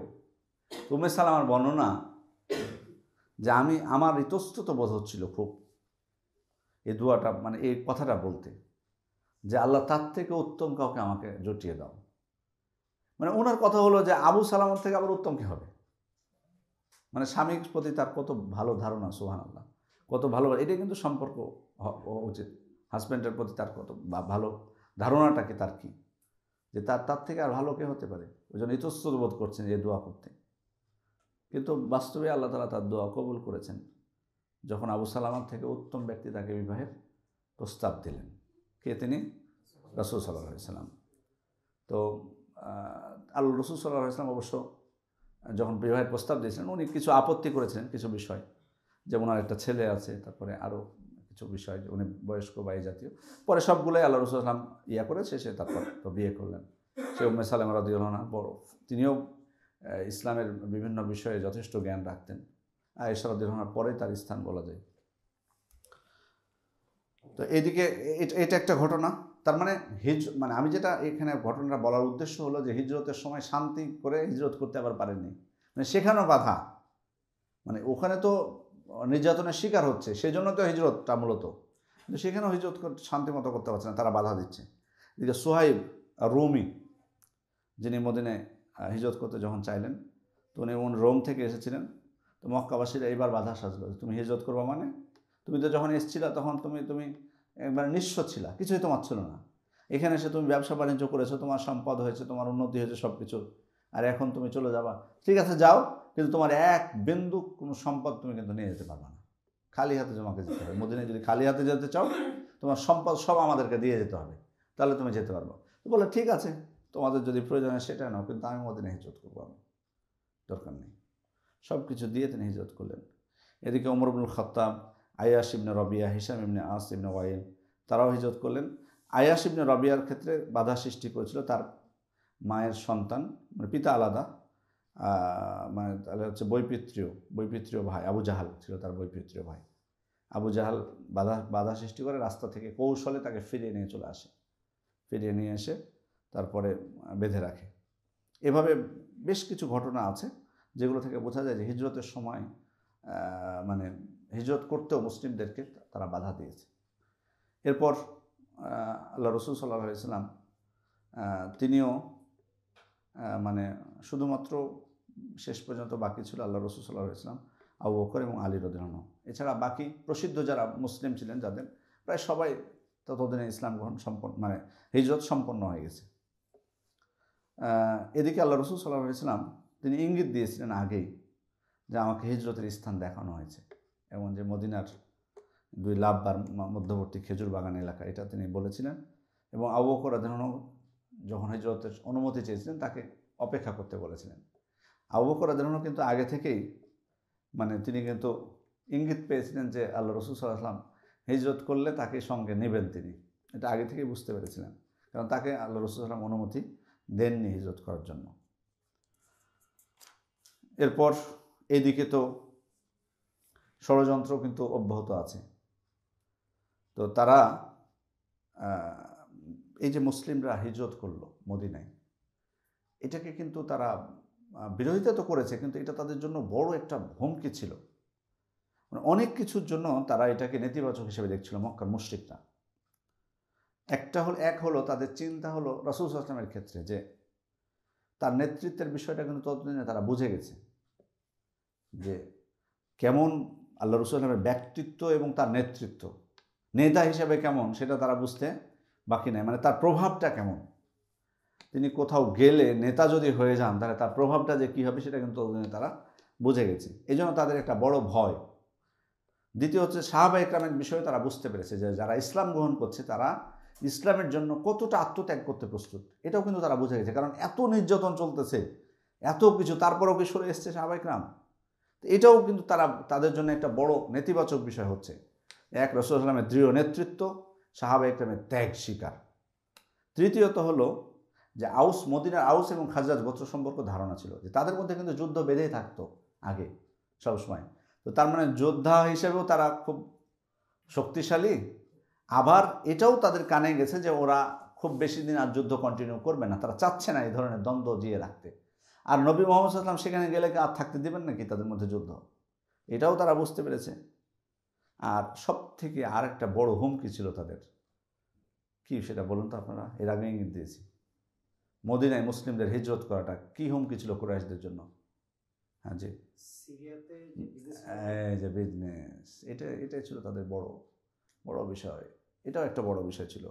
উম্মে সালামার বর্ণনা যে আমার ইতস্তত বোধ হচ্ছিল খুব এই দোয়াটা, মানে এই কথাটা বলতে, যে আল্লাহ তার থেকে উত্তম কাউকে আমাকে জুটিয়ে দাও। মানে ওনার কথা হলো যে আবু সালামার থেকে আবার উত্তম কি হবে, মানে স্বামীর প্রতি তার কত ভালো ধারণা, সুবহানাল্লাহ, কত ভালো, এটা কিন্তু সম্পর্ক উচিত হাজব্যান্ডের প্রতি তার কত ভালো ধারণাটা কি, তার কি, যে তার থেকে আর ভালো কে হতে পারে। ওই জন্য ইতস্তত বোধ করছেন এই দোয়া করতে। কিন্তু বাস্তবে আল্লাহ তাআলা তার দোয়া কবুল করেছেন যখন আবু সালামার থেকে উত্তম ব্যক্তি তাকে বিবাহের প্রস্তাব দিলেন। কে তিনি? রাসূল সাল্লাল্লাহু আলাইহি ওয়াসাল্লাম। তো আল্লাহ রাসূল সাল্লাল্লাহু আলাইহি ওয়াসাল্লাম অবশ্য যখন বিবাহের প্রস্তাব দিয়েছিলেন উনি কিছু আপত্তি করেছিলেন কিছু বিষয়, যেমন আর একটা ছেলে আছে, তারপরে আরও কিছু বিষয়, উনি বয়স্ক বা এই জাতীয়। পরে সবগুলোই আল্লাহ রাসূল সাল্লাল্লাহু আলাইহি ওয়াসাল্লাম করে শেষে তারপর তো বিয়ে করলেন। সে উম্মে সালামা রাদিয়াল্লাহু আনহা বড়, তিনিও ইসলামের বিভিন্ন বিষয়ে যথেষ্ট জ্ঞান রাখতেন। আয়েশা রাদিয়াল্লাহু আনহার পরে তার স্থান বলা যায়। তো এইদিকে এটা একটা ঘটনা। তার মানে মানে আমি যেটা এখানে ঘটনাটা বলার উদ্দেশ্য হলো যে হিজরতের সময় শান্তি করে হিজরত করতে আবার পারেননি, মানে সেখানেও বাধা, মানে ওখানে তো নির্যাতনের শিকার হচ্ছে, সেই জন্য তো হিজরতটা মূলত, কিন্তু সেখানেও হিজরত শান্তি মতো করতে পারছে না, তারা বাধা দিচ্ছে। এদিকে সুহাইব রুমি, যিনি মদিনায় হিজরত করতে যখন চাইলেন, তো উনি রোম থেকে এসেছিলেন। তো মক্কাবাসীরা এইবার বাধা সাজলো, তুমি হিজরত করবা মানে, তুমি তো যখন এসেছিলা তখন তুমি একবার নিঃস্ব ছিলা, কিছুই তোমার ছিল না। এখানে এসে তুমি ব্যবসা বাণিজ্য করেছো, তোমার সম্পদ হয়েছে, তোমার উন্নতি হয়েছে সব কিছু, আর এখন তুমি চলে যাবা। ঠিক আছে যাও, কিন্তু তোমার এক বিন্দু কোনো সম্পদ তুমি কিন্তু নিয়ে যেতে পারবে না, খালি হাতে তোমাকে যেতে হবে। মদিনায় যদি খালি হাতে যেতে চাও, তোমার সম্পদ সব আমাদেরকে দিয়ে যেতে হবে, তাহলে তুমি যেতে পারবো। তো বলে ঠিক আছে, তোমাদের যদি প্রয়োজন হয় সেটা নাও, কিন্তু আমি মদিনায় হিজরত করবো, আমি দরকার নেই। সব কিছু দিয়ে তিনি হিজরত করলেন। এদিকে ওমর ইবনুল খাত্তাব, আয়াশ ইবনে রবিয়া, হিশাম ইবনে আস ইবনে ওয়াইল, তারাও হিজরত করলেন। আয়াশ ইবনে রবিয়ার ক্ষেত্রে বাধা সৃষ্টি করেছিল তার মায়ের সন্তান, মানে পিতা আলাদা, মানে তাহলে হচ্ছে বৈপিত্রীয় ভাই আবু জাহাল ছিল তার বৈপিত্রীয় ভাই। আবু জাহাল বাধা সৃষ্টি করে রাস্তা থেকে কৌশলে তাকে ফিরিয়ে নিয়ে চলে আসে, ফিরিয়ে নিয়ে এসে তারপরে বেঁধে রাখে। এভাবে বেশ কিছু ঘটনা আছে যেগুলো থেকে বোঝা যায় যে হিজরতের সময় মানে হিজরত করতেও মুসলিমদেরকে তারা বাধা দিয়েছে। এরপর আল্লাহ রাসূল সাল্লাল্লাহু আলাইহি ওয়াসাল্লাম তিনিও মানে শুধুমাত্র শেষ পর্যন্ত বাকি ছিল আল্লাহ রাসূল সাল্লাল্লাহু আলাইহি ওয়াসাল্লাম, আবু বকর এবং আলী রাদিয়াল্লাহু আনহু। এছাড়া বাকি প্রসিদ্ধ যারা মুসলিম ছিলেন যাদের প্রায় সবাই ততদিনে ইসলাম গ্রহণ সম্পন্ন, মানে হিজরত সম্পন্ন হয়ে গেছে। এদিকে আল্লাহ রাসূল সাল্লাল্লাহু আলাইহি ওয়াসাল্লাম তিনি ইঙ্গিত দিয়েছিলেন আগেই যে আমাকে হিজরতের স্থান দেখানো হয়েছে, এবং যে মদিনার 2 লাববার মধ্যবর্তী খেজুর বাগান এলাকা, এটা তিনি বলেছিলেন। এবং আবু বকর রাদিয়াল্লাহু আনহু যখন হিজরতের অনুমতি চেয়েছিলেন তাকে অপেক্ষা করতে বলেছিলেন। আবু বকর রাদিয়াল্লাহু আনহু কিন্তু আগে থেকেই মানে তিনি কিন্তু ইঙ্গিত পেয়েছিলেন যে আল্লাহ রাসূল সাল্লাল্লাহু আলাইহি ওয়াসাল্লাম হিজরত করলে তাকে সঙ্গে নেবেন তিনি, এটা আগে থেকেই বুঝতে পেরেছিলেন, কারণ তাকে আল্লাহ রাসূল সাল্লাল্লাহু আলাইহি ওয়াসাল্লাম অনুমতি দেননি হিজরত করার জন্য। এরপর এদিকে তো ষড়যন্ত্র কিন্তু অব্যাহত আছে। তো তারা এই যে মুসলিমরা হিজরত করলো মদিনায়, এটাকে কিন্তু তারা বিরোধিতা তো করেছে, কিন্তু এটা তাদের জন্য বড় একটা হুমকি ছিল। মানে অনেক কিছুর জন্য তারা এটাকে নেতিবাচক হিসেবে দেখছিল মক্কার মুশরিকরা। এক হলো তাদের চিন্তা হলো রাসূল সাল্লাল্লাহু আলাইহি ওয়াসাল্লামের ক্ষেত্রে যে তার নেতৃত্বের বিষয়টা কিন্তু ততদিনে তারা বুঝে গেছে যে কেমন আল্লাহ রাসূল সাল্লাল্লাহু আলাইহি ওয়াসাল্লামের ব্যক্তিত্ব এবং তার নেতৃত্ব, নেতা হিসেবে কেমন সেটা তারা বুঝতে বাকি নেই। মানে তার প্রভাবটা কেমন, তিনি কোথাও গেলে নেতা যদি হয়ে যান তাহলে তার প্রভাবটা যে কী হবে সেটা কিন্তু ততদিনে তারা বুঝে গেছে। এই জন্য তাদের একটা বড় ভয়। দ্বিতীয় হচ্ছে সাহাবায়ে কেরামের বিষয়ে তারা বুঝতে পেরেছে যে যারা ইসলাম গ্রহণ করছে তারা ইসলামের জন্য কতটা আত্মত্যাগ করতে প্রস্তুত, এটাও কিন্তু তারা বুঝে গেছে। কারণ এত নির্যাতন চলতেছে, এত কিছু, তারপরেও কি সরে এসছে সাহাবায়ে কেরাম। তো এটাও কিন্তু তাদের জন্য একটা বড় নেতিবাচক বিষয় হচ্ছে। এক, রাসূল সাল্লাল্লাহু আলাইহি ওয়াসাল্লামের দৃঢ় নেতৃত্ব, সাহাবায়ে কেরামের ত্যাগ স্বীকার। তৃতীয়ত হলো যে মদিনার আউস এবং খাজরাজ গোত্র সম্পর্ক ধারণা ছিল যে তাদের মধ্যে কিন্তু যুদ্ধ বেঁধেই থাকতো আগে সবসময়। তো তার মানে যোদ্ধা হিসেবেও তারা খুব শক্তিশালী, আবার এটাও তাদের কানে গেছে যে ওরা খুব বেশি দিন আর যুদ্ধ কন্টিনিউ করবে না, তারা চাচ্ছে না এই ধরনের দ্বন্দ্ব জিয়ে রাখতে। আর নবী মুহাম্মদ সাল্লাল্লাহু আলাইহি ওয়াসাল্লাম সেখানে গেলে আর থাকতে দেবেন নাকি তাদের মধ্যে যুদ্ধ, এটাও তারা বুঝতে পেরেছে। আর সব থেকে আর একটা বড় হুমকি ছিল তাদের, কি সেটা বলুন তো আপনারা, এর আগে ইঙ্গিত দিয়েছি। মদিনায় মুসলিমদের হিজরত করাটা কি হুমকি ছিল কুরাইশদের জন্য? হ্যাঁ জি, এই যে বিজনেস, এটাই ছিল তাদের বড় বিষয়। এটাও একটা বড় বিষয় ছিল,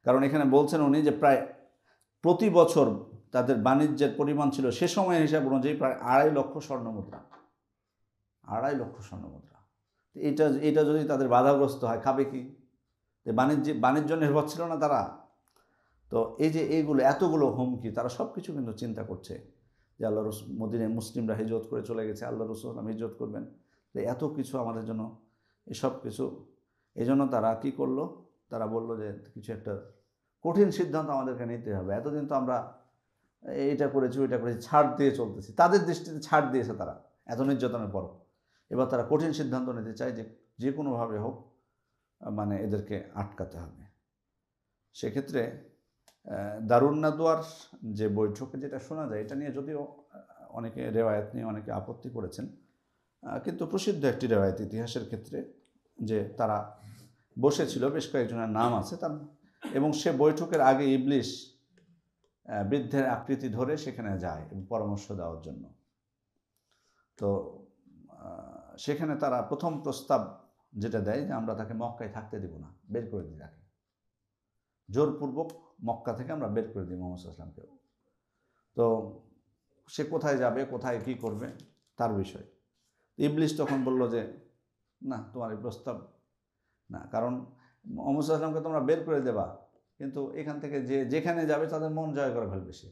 কারণ এখানে বলছেন উনি যে প্রায় প্রতি বছর তাদের বাণিজ্যের পরিমাণ ছিল সে সময়ের হিসাব অনুযায়ী প্রায় 2.5 লক্ষ স্বর্ণমুদ্রা। 2.5 লক্ষ স্বর্ণমুদ্রা। এটা যদি তাদের বাধাগ্রস্ত হয়, খাবে কি? বাণিজ্য নির্ভর ছিল না তারা। তো এই যে এতগুলো হুমকি, তারা সব কিছু কিন্তু চিন্তা করছে যে আল্লাহ রাসূল মদিনায় মুসলিমরা হিজরত করে চলে গেছে, আল্লাহ রাসূল সাল্লাল্লাহু আলাইহি ওয়াসাল্লাম হিজরত করবেন, তো এত কিছু আমাদের জন্য, এসব কিছু। এই জন্য তারা কী করলো, তারা বললো যে কিছু একটা কঠিন সিদ্ধান্ত আমাদেরকে নিতে হবে। এতদিন তো আমরা এইটা করেছি ওইটা করেছি, ছাড় দিয়ে চলতেছি, তাদের দৃষ্টিতে ছাড় দিয়েছে তারা এত নির্যাতনের পর। এবার তারা কঠিন সিদ্ধান্ত নিতে চায় যে কোনোভাবে হোক মানে এদেরকে আটকাতে হবে। সেক্ষেত্রে দারুন নাদওয়ার যে বৈঠকে যেটা শোনা যায়, এটা নিয়ে যদিও অনেকে রেওয়ায়েত নিয়ে অনেকে আপত্তি করেছেন, কিন্তু প্রসিদ্ধ একটি রেওয়ায়েত ইতিহাসের ক্ষেত্রে যে তারা বসেছিল, বেশ কয়েকজনের নাম আছে তার, এবং সে বৈঠকের আগে ইবলিস বৃদ্ধের আকৃতি ধরে সেখানে যায় এবং পরামর্শ দেওয়ার জন্য। তো সেখানে তারা প্রথম প্রস্তাব যেটা দেয় যে আমরা তাকে মক্কায় থাকতে দেব না, বের করে দিই, তাকে জোরপূর্বক মক্কা থেকে আমরা বের করে দিই মুহাম্মদ সাল্লাল্লাহু আলাইহি ওয়াসাল্লামকে। তো সে কোথায় যাবে, কোথায় কি করবে তার বিষয়। ইবলিস তখন বলল যে না, তোমার এই প্রস্তাব না, কারণ মুহাম্মদ সাল্লাল্লাহু আলাইহি ওয়াসাল্লামকে তোমরা বের করে দেবা, কিন্তু এখান থেকে যেখানে যাবে তাদের মন জয় করে ফেলবে সে,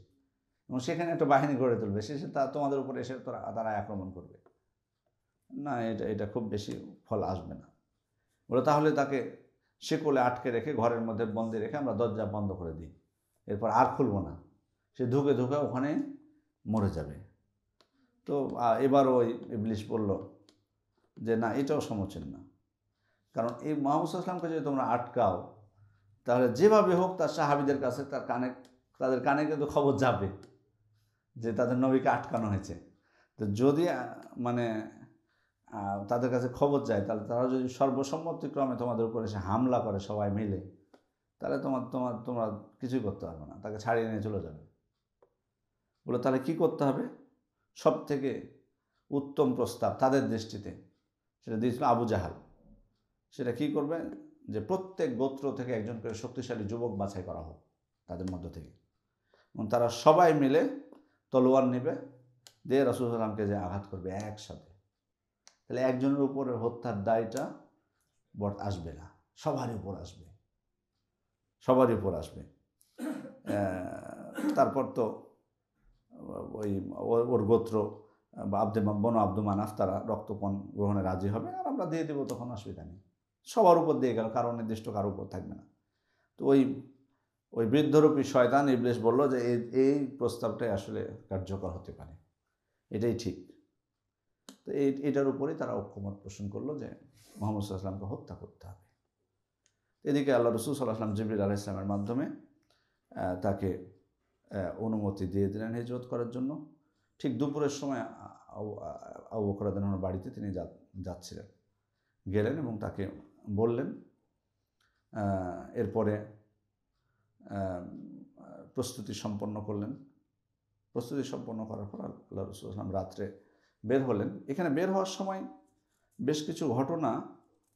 এবং সেখানে একটা বাহিনী গড়ে তুলবে, সে তোমাদের উপরে এসে তারা আক্রমণ করবে। না, এটা খুব বেশি ফল আসবে না। বলে তাহলে তাকে শিকলে আটকে রেখে ঘরের মধ্যে বন্দি রেখে আমরা দরজা বন্ধ করে দিই, এরপর আর খুলব না, সে ধুকে ওখানে মরে যাবে। তো এবার ওই ইবলিস বলল যে না, এটাও সমীচীন না, কারণ এই মুহাম্মদ সাল্লাল্লাহু আলাইহি ওয়াসাল্লামকে যদি তোমরা আটকাও তাহলে যেভাবে হোক তার সাহাবীদের কাছে তাদের কানে কিন্তু খবর যাবে যে তাদের নবীকে আটকানো হয়েছে। তো যদি মানে তাদের কাছে খবর যায়, তাহলে তারা যদি সর্বসম্মতিক্রমে তোমাদের উপরে এসে হামলা করে সবাই মিলে, তাহলে তোমরা কিছুই করতে পারবে না, তাকে ছাড়িয়ে নিয়ে চলে যাবে। বলে তাহলে কি করতে হবে? সব থেকে উত্তম প্রস্তাব তাদের দৃষ্টিতে সেটা দিয়েছিল আবু জাহাল। সেটা কি করবে, যে প্রত্যেক গোত্র থেকে একজন করে শক্তিশালী যুবক বাছাই করা হোক তাদের মধ্য থেকে, এবং তারা সবাই মিলে তলোয়ার নেবে, দিয়ে রাসূল সাল্লাল্লাহু আলাইহি ওয়াসাল্লামকে যে আঘাত করবে একসাথে। তাহলে একজনের উপরে হত্যার দায়টা আসবে না, সবারই উপর আসবে। তারপর তো ওর গোত্র বনু আব্দু মানাফ তারা রক্তপণ গ্রহণে রাজি হবে, আর আমরা দিয়ে দেবো, তখন অসুবিধা নেই। সবার উপর দিয়ে গেল, কারো নির্দিষ্ট কারো উপর থাকবে না। তো ওই বৃদ্ধরূপী শয়তান ইবলিস বলল যে এই প্রস্তাবটাই আসলে কার্যকর হতে পারে, এটাই ঠিক। তো এটার উপরেই তারা ঐক্যমত পোষণ করলো যে মুহাম্মদ সাল্লাল্লাহু আলাইহি ওয়াসাল্লামকে হত্যা করতে হবে। এদিকে আল্লাহ রাসূল সাল্লাল্লাহু আলাইহি ওয়াসাল্লাম জিবরিল আলাইহিস সালামের মাধ্যমে তাকে অনুমতি দিয়ে দিলেন হিজরত করার জন্য। ঠিক দুপুরের সময় আবু বকর রাদিয়াল্লাহু আনহুর বাড়িতে তিনি যাচ্ছিলেন, গেলেন এবং তাকে বললেন। এরপরে প্রস্তুতি সম্পন্ন করলেন। প্রস্তুতি সম্পন্ন করার পর আল্লাহ রাসূল সাল্লাল্লাহু আলাইহি ওয়াসাল্লাম রাত্রে বের হলেন। এখানে বের হওয়ার সময় বেশ কিছু ঘটনা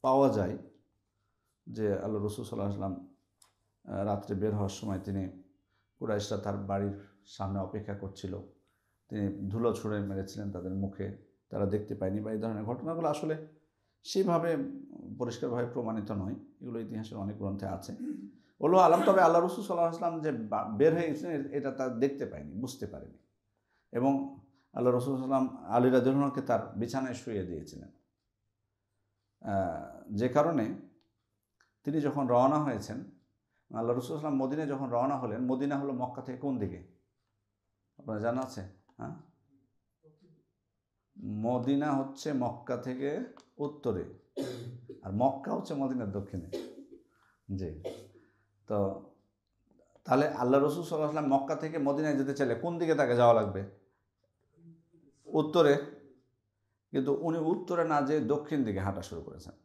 পাওয়া যায় যে আল্লাহ রাসূল সাল্লাল্লাহু আলাইহি ওয়াসাল্লাম রাত্রে বের হওয়ার সময় তিনি কুরাইশরা তার বাড়ির সামনে অপেক্ষা করছিল, তিনি ধুলো ছুঁড়ে মেরেছিলেন তাদের মুখে, তারা দেখতে পায়নি, বা এই ধরনের ঘটনাগুলো আসলে সেইভাবে পরিষ্কারভাবে প্রমাণিত নয়, এগুলো ইতিহাসের অনেক গ্রন্থে আছে। ওলো আলাম, তবে আল্লাহ রাসূল সাল্লাল্লাহু আলাইহি ওয়াসাল্লাম যে বের হয়ে গেছেন এটা তার দেখতে পায়নি, বুঝতে পারেনি। এবং আল্লাহ রাসূল সাল্লাল্লাহু আলাইহি ওয়াসাল্লাম আলী রাদিয়াল্লাহু আনহুকে তার বিছানায় শুইয়ে দিয়েছিলেন, যে কারণে তিনি যখন রওনা হয়েছেন, আল্লাহ রাসূল সাল্লাল্লাহু আলাইহি ওয়াসাল্লাম মদিনায় যখন রওনা হলেন, মদিনা হলো মক্কা থেকে কোন দিকে আপনার জানা আছে? হ্যাঁ, মদিনা হচ্ছে মক্কা থেকে উত্তরে, আর মক্কা হচ্ছে মদিনার দক্ষিণে। জি, তো তাহলে আল্লাহ রাসূল সাল্লাল্লাহু আলাইহি ওয়াসাল্লাম মক্কা থেকে মদিনায় যেতে চাইলে কোন দিকে তাকে যাওয়া লাগবে? উত্তরে। কিন্তু উনি উত্তরে না যেয়ে দক্ষিণ দিকে হাঁটা শুরু করেছেন।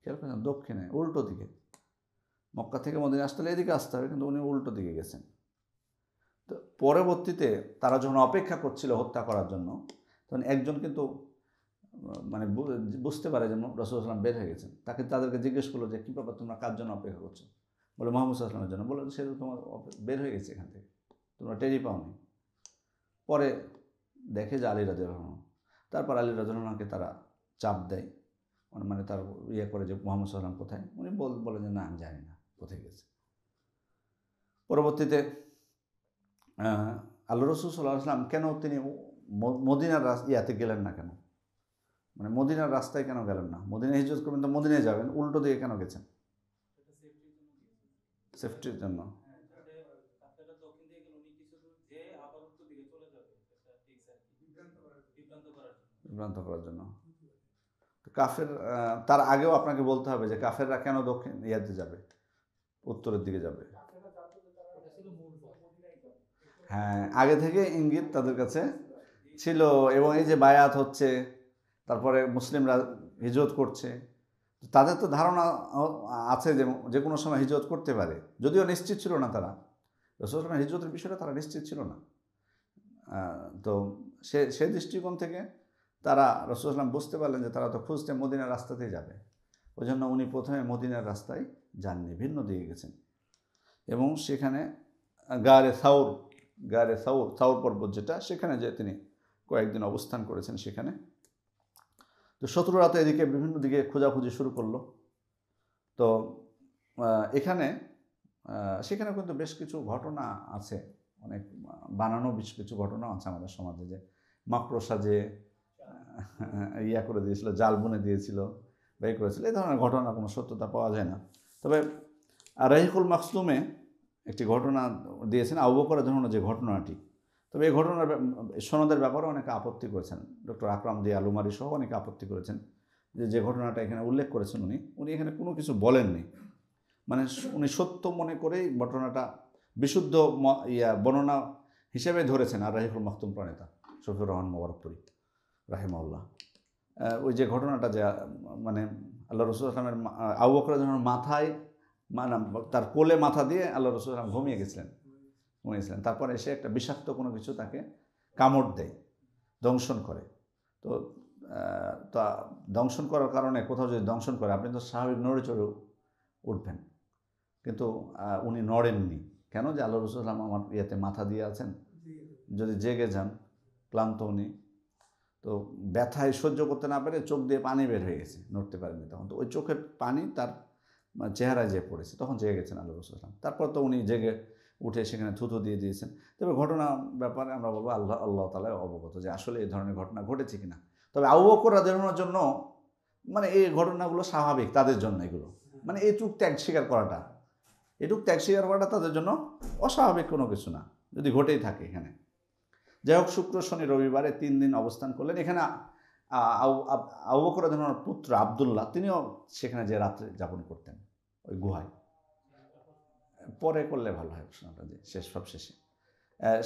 খেয়াল করেছেন? দক্ষিণে, উল্টো দিকে। মক্কা থেকে মদিনা আসতে হলে এদিকে আসতে হবে, কিন্তু উনি উল্টো দিকে গেছেন। তো পরবর্তীতে তারা যখন অপেক্ষা করছিল হত্যা করার জন্য, তখন একজন কিন্তু মানে বুঝতে পারে যে রাসূল সাল্লাল্লাহু আলাইহি ওয়াসাল্লাম বের হয়ে গেছেন। তাদেরকে জিজ্ঞেস করলো যে কী ব্যাপার, তোমরা কার জন্য অপেক্ষা করছো? বলে মুহাম্মদ সাল্লাল্লাহু আলাইহি ওয়াসাল্লামের জন্য। বলে সে তো তোমার বের হয়ে গেছে এখান থেকে, তোমরা টেরই পাওনি। পরে দেখে যে আলী রাদিয়াল্লাহু আনহু, তারপর আলী রাদিয়াল্লাহু আনহুকে তারা চাপ দেয়, মানে তার করে যে মুহাম্মদ সাল্লাল্লাহু আলাইহি ওয়াসাল্লাম কোথায়, উনি বলে যে না, আমি জানি না কোথায় গেছে। পরবর্তীতে আল্লাহ রাসূল সাল্লাল্লাহু আলাইহি ওয়াসাল্লাম কেন তিনি মদিনার ইয়াতে গেলেন না, কেন মানে মদিনার রাস্তায় কেন গেলেন না? মদিনায় হিজরত করবেন তো মদিনায় যাবেন, উল্টো দিকে কেন গেছেন? সেফটির জন্য। বিভ্রান্ত করার জন্য। কাফের তার আগেও আপনাকে বলতে হবে যে কাফেররা কেন দক্ষিণ ইয়াতে যাবে, উত্তরের দিকে যাবে। হ্যাঁ, আগে থেকে ইঙ্গিত তাদের কাছে ছিল, এবং এই যে বায়াত হচ্ছে, তারপরে মুসলিমরা হিজরত করছে, তাদের তো ধারণা আছে যে কোনো সময় হিজরত করতে পারে, যদিও নিশ্চিত ছিল না তারা। রাসূল হিজরতের বিষয়টা তারা নিশ্চিত ছিল না। তো সে দৃষ্টিকোণ থেকে তারা রাসূল বুঝতে পারলেন যে তারা তো খুঁজতে মদিনার রাস্তাতেই যাবে, ওই জন্য উনি প্রথমে মদিনার রাস্তায় যাননি, ভিন্ন দিকে গেছেন। এবং সেখানে গারে সাউর পর্বত যেটা, সেখানে যে তিনি কয়েকদিন অবস্থান করেছেন সেখানে। তো শত্রুরা তো এদিকে বিভিন্ন দিকে খোঁজাখুঁজি শুরু করলো। তো সেখানে কিন্তু বেশ কিছু ঘটনা আছে, অনেক বানানো বেশ কিছু ঘটনা আছে আমাদের সমাজে, যে মাকড়সা যে করে দিয়েছিল, জাল বুনে দিয়েছিল, ব্যয় করেছিল, এই ধরনের ঘটনা কোনো সত্যতা পাওয়া যায় না। তবে রাহিকুল মাকসুমে একটি ঘটনা দিয়েছেন আবু বকর রাদিয়াল্লাহু আনহু, যে ঘটনাটি, তবে এই ঘটনার সনদের ব্যাপারে অনেকে আপত্তি করেছেন। ডক্টর আকরাম দিয়া আলুমারি সহ অনেকে আপত্তি করেছেন যে ঘটনাটা এখানে উল্লেখ করেছেন উনি এখানে কোনো কিছু বলেননি, মানে উনি সত্য মনে করেই ঘটনাটা বিশুদ্ধ বর্ণনা হিসেবে ধরেছেন। আর রাহিকুল মাকতুম প্রণেতা শফিউর রহমান মোবারকপুরি রাহিমাহুল্লাহ, ওই যে ঘটনাটা যে মানে আল্লাহ রাসূল সাল্লাল্লাহু আলাইহি ওয়াসাল্লামের আবু বকর রাদিয়াল্লাহু আনহুর মাথায়, মানে তার কোলে মাথা দিয়ে আল্লাহ রাসূল সাল্লাল্লাহু আলাইহি ওয়াসাল্লাম ঘুমিয়েছিলেন। তারপরে এসে একটা বিষাক্ত কোনো কিছু তাকে কামড় দেয়, দংশন করে। তো দংশন করার কারণে, কোথাও যদি দংশন করে, আপনি তো স্বাভাবিক নড়ে চড়ে উঠবেন, কিন্তু উনি নড়েননি। কেন? যে আল্লাহ রাসূল সাল্লাল্লাহু আলাইহি ওয়াসাল্লাম আমার ইয়েতে মাথা দিয়ে আছেন, যদি জেগে যান, ক্লান্ত উনি, তো ব্যথায় সহ্য করতে না পেরে চোখ দিয়ে পানি বের হয়ে গেছে, নড়তে পারেননি তখন। তো ওই চোখের পানি তার চেহারায় যেয়ে পড়েছে, তখন জেগে গেছেন আল্লাহ রাসূল সাল্লাল্লাহু আলাইহি ওয়াসাল্লাম। তারপর তো উনি জেগে উঠে সেখানে থুতু দিয়ে দিয়েছেন। তবে ঘটনা ব্যাপারে আমরা বলবো আল্লাহ তাআলা অবগত যে আসলে এই ধরনের ঘটনা ঘটেছে কিনা। তবে আবু বকর রাদিয়াল্লাহু আনহুর জন্য মানে এই ঘটনাগুলো স্বাভাবিক, তাদের জন্য এগুলো, মানে এই চুপ ত্যাগ স্বীকার করাটা এটুক ত্যাগ স্বীকার করাটা তাদের জন্য অস্বাভাবিক কোনো কিছু না, যদি ঘটেই থাকে এখানে। যাই হোক, শুক্র শনি রবিবারে 3 দিন অবস্থান করলেন। এখানে আবু বকর রাদিয়াল্লাহু আনহুর পুত্র আবদুল্লাহ তিনিও সেখানে যে রাত্রে যাপন করতেন ওই গুহায়। পরে করলে ভালো হয় প্রশ্নটা, যে সব শেষে।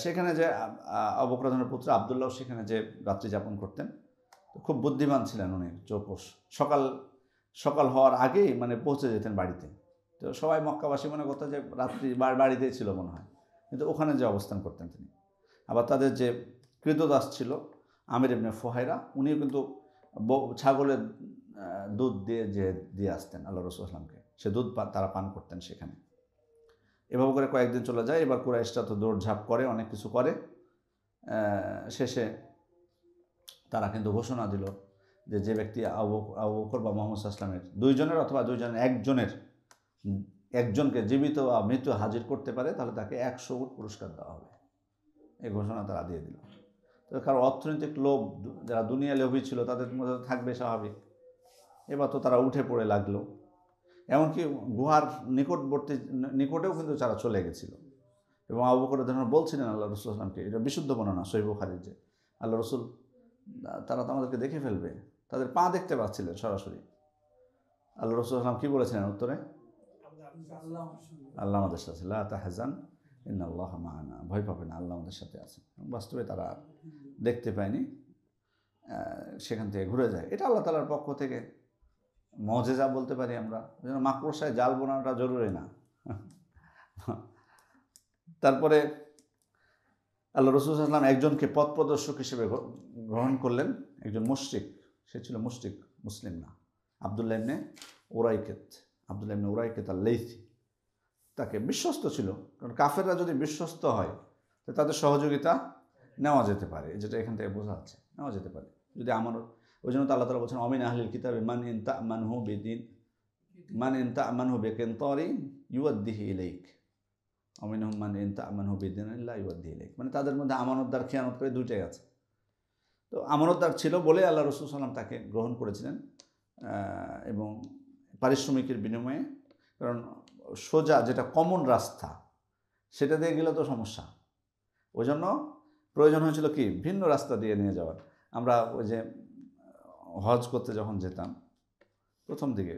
সেখানে যে আবু বকর রাদিয়াল্লাহু আনহুর পুত্র আবদুল্লাহ সেখানে যে রাত্রি যাপন করতেন, খুব বুদ্ধিমান ছিলেন উনি, চৌকস। সকাল হওয়ার আগেই মানে পৌঁছে যেতেন বাড়িতে। তো সবাই মক্কাবাসী মনে করতো যে রাত্রি বাড়িতেই ছিল মনে হয়, কিন্তু ওখানে যে অবস্থান করতেন তিনি। আবার তাদের যে কৃতদাস ছিল আমির ইবনে ফুহাইরা, উনিও কিন্তু ছাগলের দুধ দিয়ে আসতেন আল্লাহ রাসূল সাল্লাল্লাহু আলাইহি ওয়াসাল্লামকে। সে দুধ তারা পান করতেন সেখানে। এভাবে করে কয়েকদিন চলে যায়। এবার কুরাইশরা তো দৌড়ঝাঁপ করে, অনেক কিছু করে। শেষে তারা কিন্তু ঘোষণা দিল যে ব্যক্তি আবু বকর বা মুহাম্মদ সাল্লাল্লাহু আলাইহি ওয়াসাল্লামের দুইজনের অথবা দুইজনের একজনকে জীবিত বা মৃত হাজির করতে পারে, তাহলে তাকে 100 উট পুরস্কার দেওয়া হবে। এই ঘোষণা তারা দিয়ে দিল। তো কারণ অর্থনৈতিক লোভ, যারা দুনিয়া লোভী ছিল তাদের মধ্যে থাকবে স্বাভাবিক। এবার তো তারা উঠে পড়ে লাগলো। এমনকি গুহার নিকটেও কিন্তু তারা চলে গেছিল। এবং আবু বকর রাদিয়াল্লাহু আনহু বলছিলেন আল্লাহ রাসূল সাল্লাল্লাহু আলাইহি ওয়াসাল্লামকে, এটা বিশুদ্ধ বর্ণনা সহিহ বুখারীর, যে আল্লাহ রাসূল তারা তো আমাদেরকে দেখে ফেলবে। তাদের পা দেখতে পাচ্ছিলেন সরাসরি। আল্লাহ রাসূল সাল্লাল্লাহু আলাইহি ওয়াসাল্লাম কী বলেছিলেন উত্তরে? আল্লাহ আমাদের সাথে, লা তাহজান ইন্নাল্লাহা মা'ানা, ভয় পাবে না, আল্লাহ আমাদের সাথে আছেন। বাস্তবে তারা দেখতে পায়নি, সেখান থেকে ঘুরে যায়। এটা আল্লাহ তাআলার পক্ষ থেকে মুজিজা বলতে পারি আমরা। মাকড়সায় জাল বোনাটা জরুরি না। তারপরে আল্লাহ রাসূল সাল্লাল্লাহু আলাইহি ওয়াসাল্লাম একজনকে পথ প্রদর্শক হিসেবে গ্রহণ করলেন, একজন মুশরিক। সে ছিল মুশরিক, মুসলিম না। আব্দুল্লাহ ইবনে উরাইকিত আল-লাইথি। তাকে বিশ্বস্ত ছিল, কারণ কাফেররা যদি বিশ্বস্ত হয় তো তাদের সহযোগিতা নেওয়া যেতে পারে, যেটা এখান থেকে বোঝা যাচ্ছে, নেওয়া যেতে পারে যদি আমানত। ওই জন্য তো আল্লাহ তাআলা বলছেন, অমিন আহলিল কিতাবি মান ইন তা'মানহু বিকিনতারিন ইউআদ্দিহি ইলাইক, অমিনহুম মান ইন তা'মানহু বিদিনারিন লা ইউআদ্দিহি ইলাইক। মানে তাদের মধ্যে আমানতদার খিয়ানত করে দুইটাই আছে। তো আমানতদার ছিল বলে আল্লাহ রাসূল সাল্লাল্লাহু আলাইহি ওয়াসাল্লাম তাকে গ্রহণ করেছিলেন, এবং পারিশ্রমিকের বিনিময়ে। কারণ সোজা যেটা কমন রাস্তা সেটা দিয়ে গেলে তো সমস্যা, ওই জন্য প্রয়োজন হয়েছিল কি ভিন্ন রাস্তা দিয়ে নিয়ে যাওয়ার। আমরা ওই যে হজ করতে যখন যেতাম প্রথম দিকে,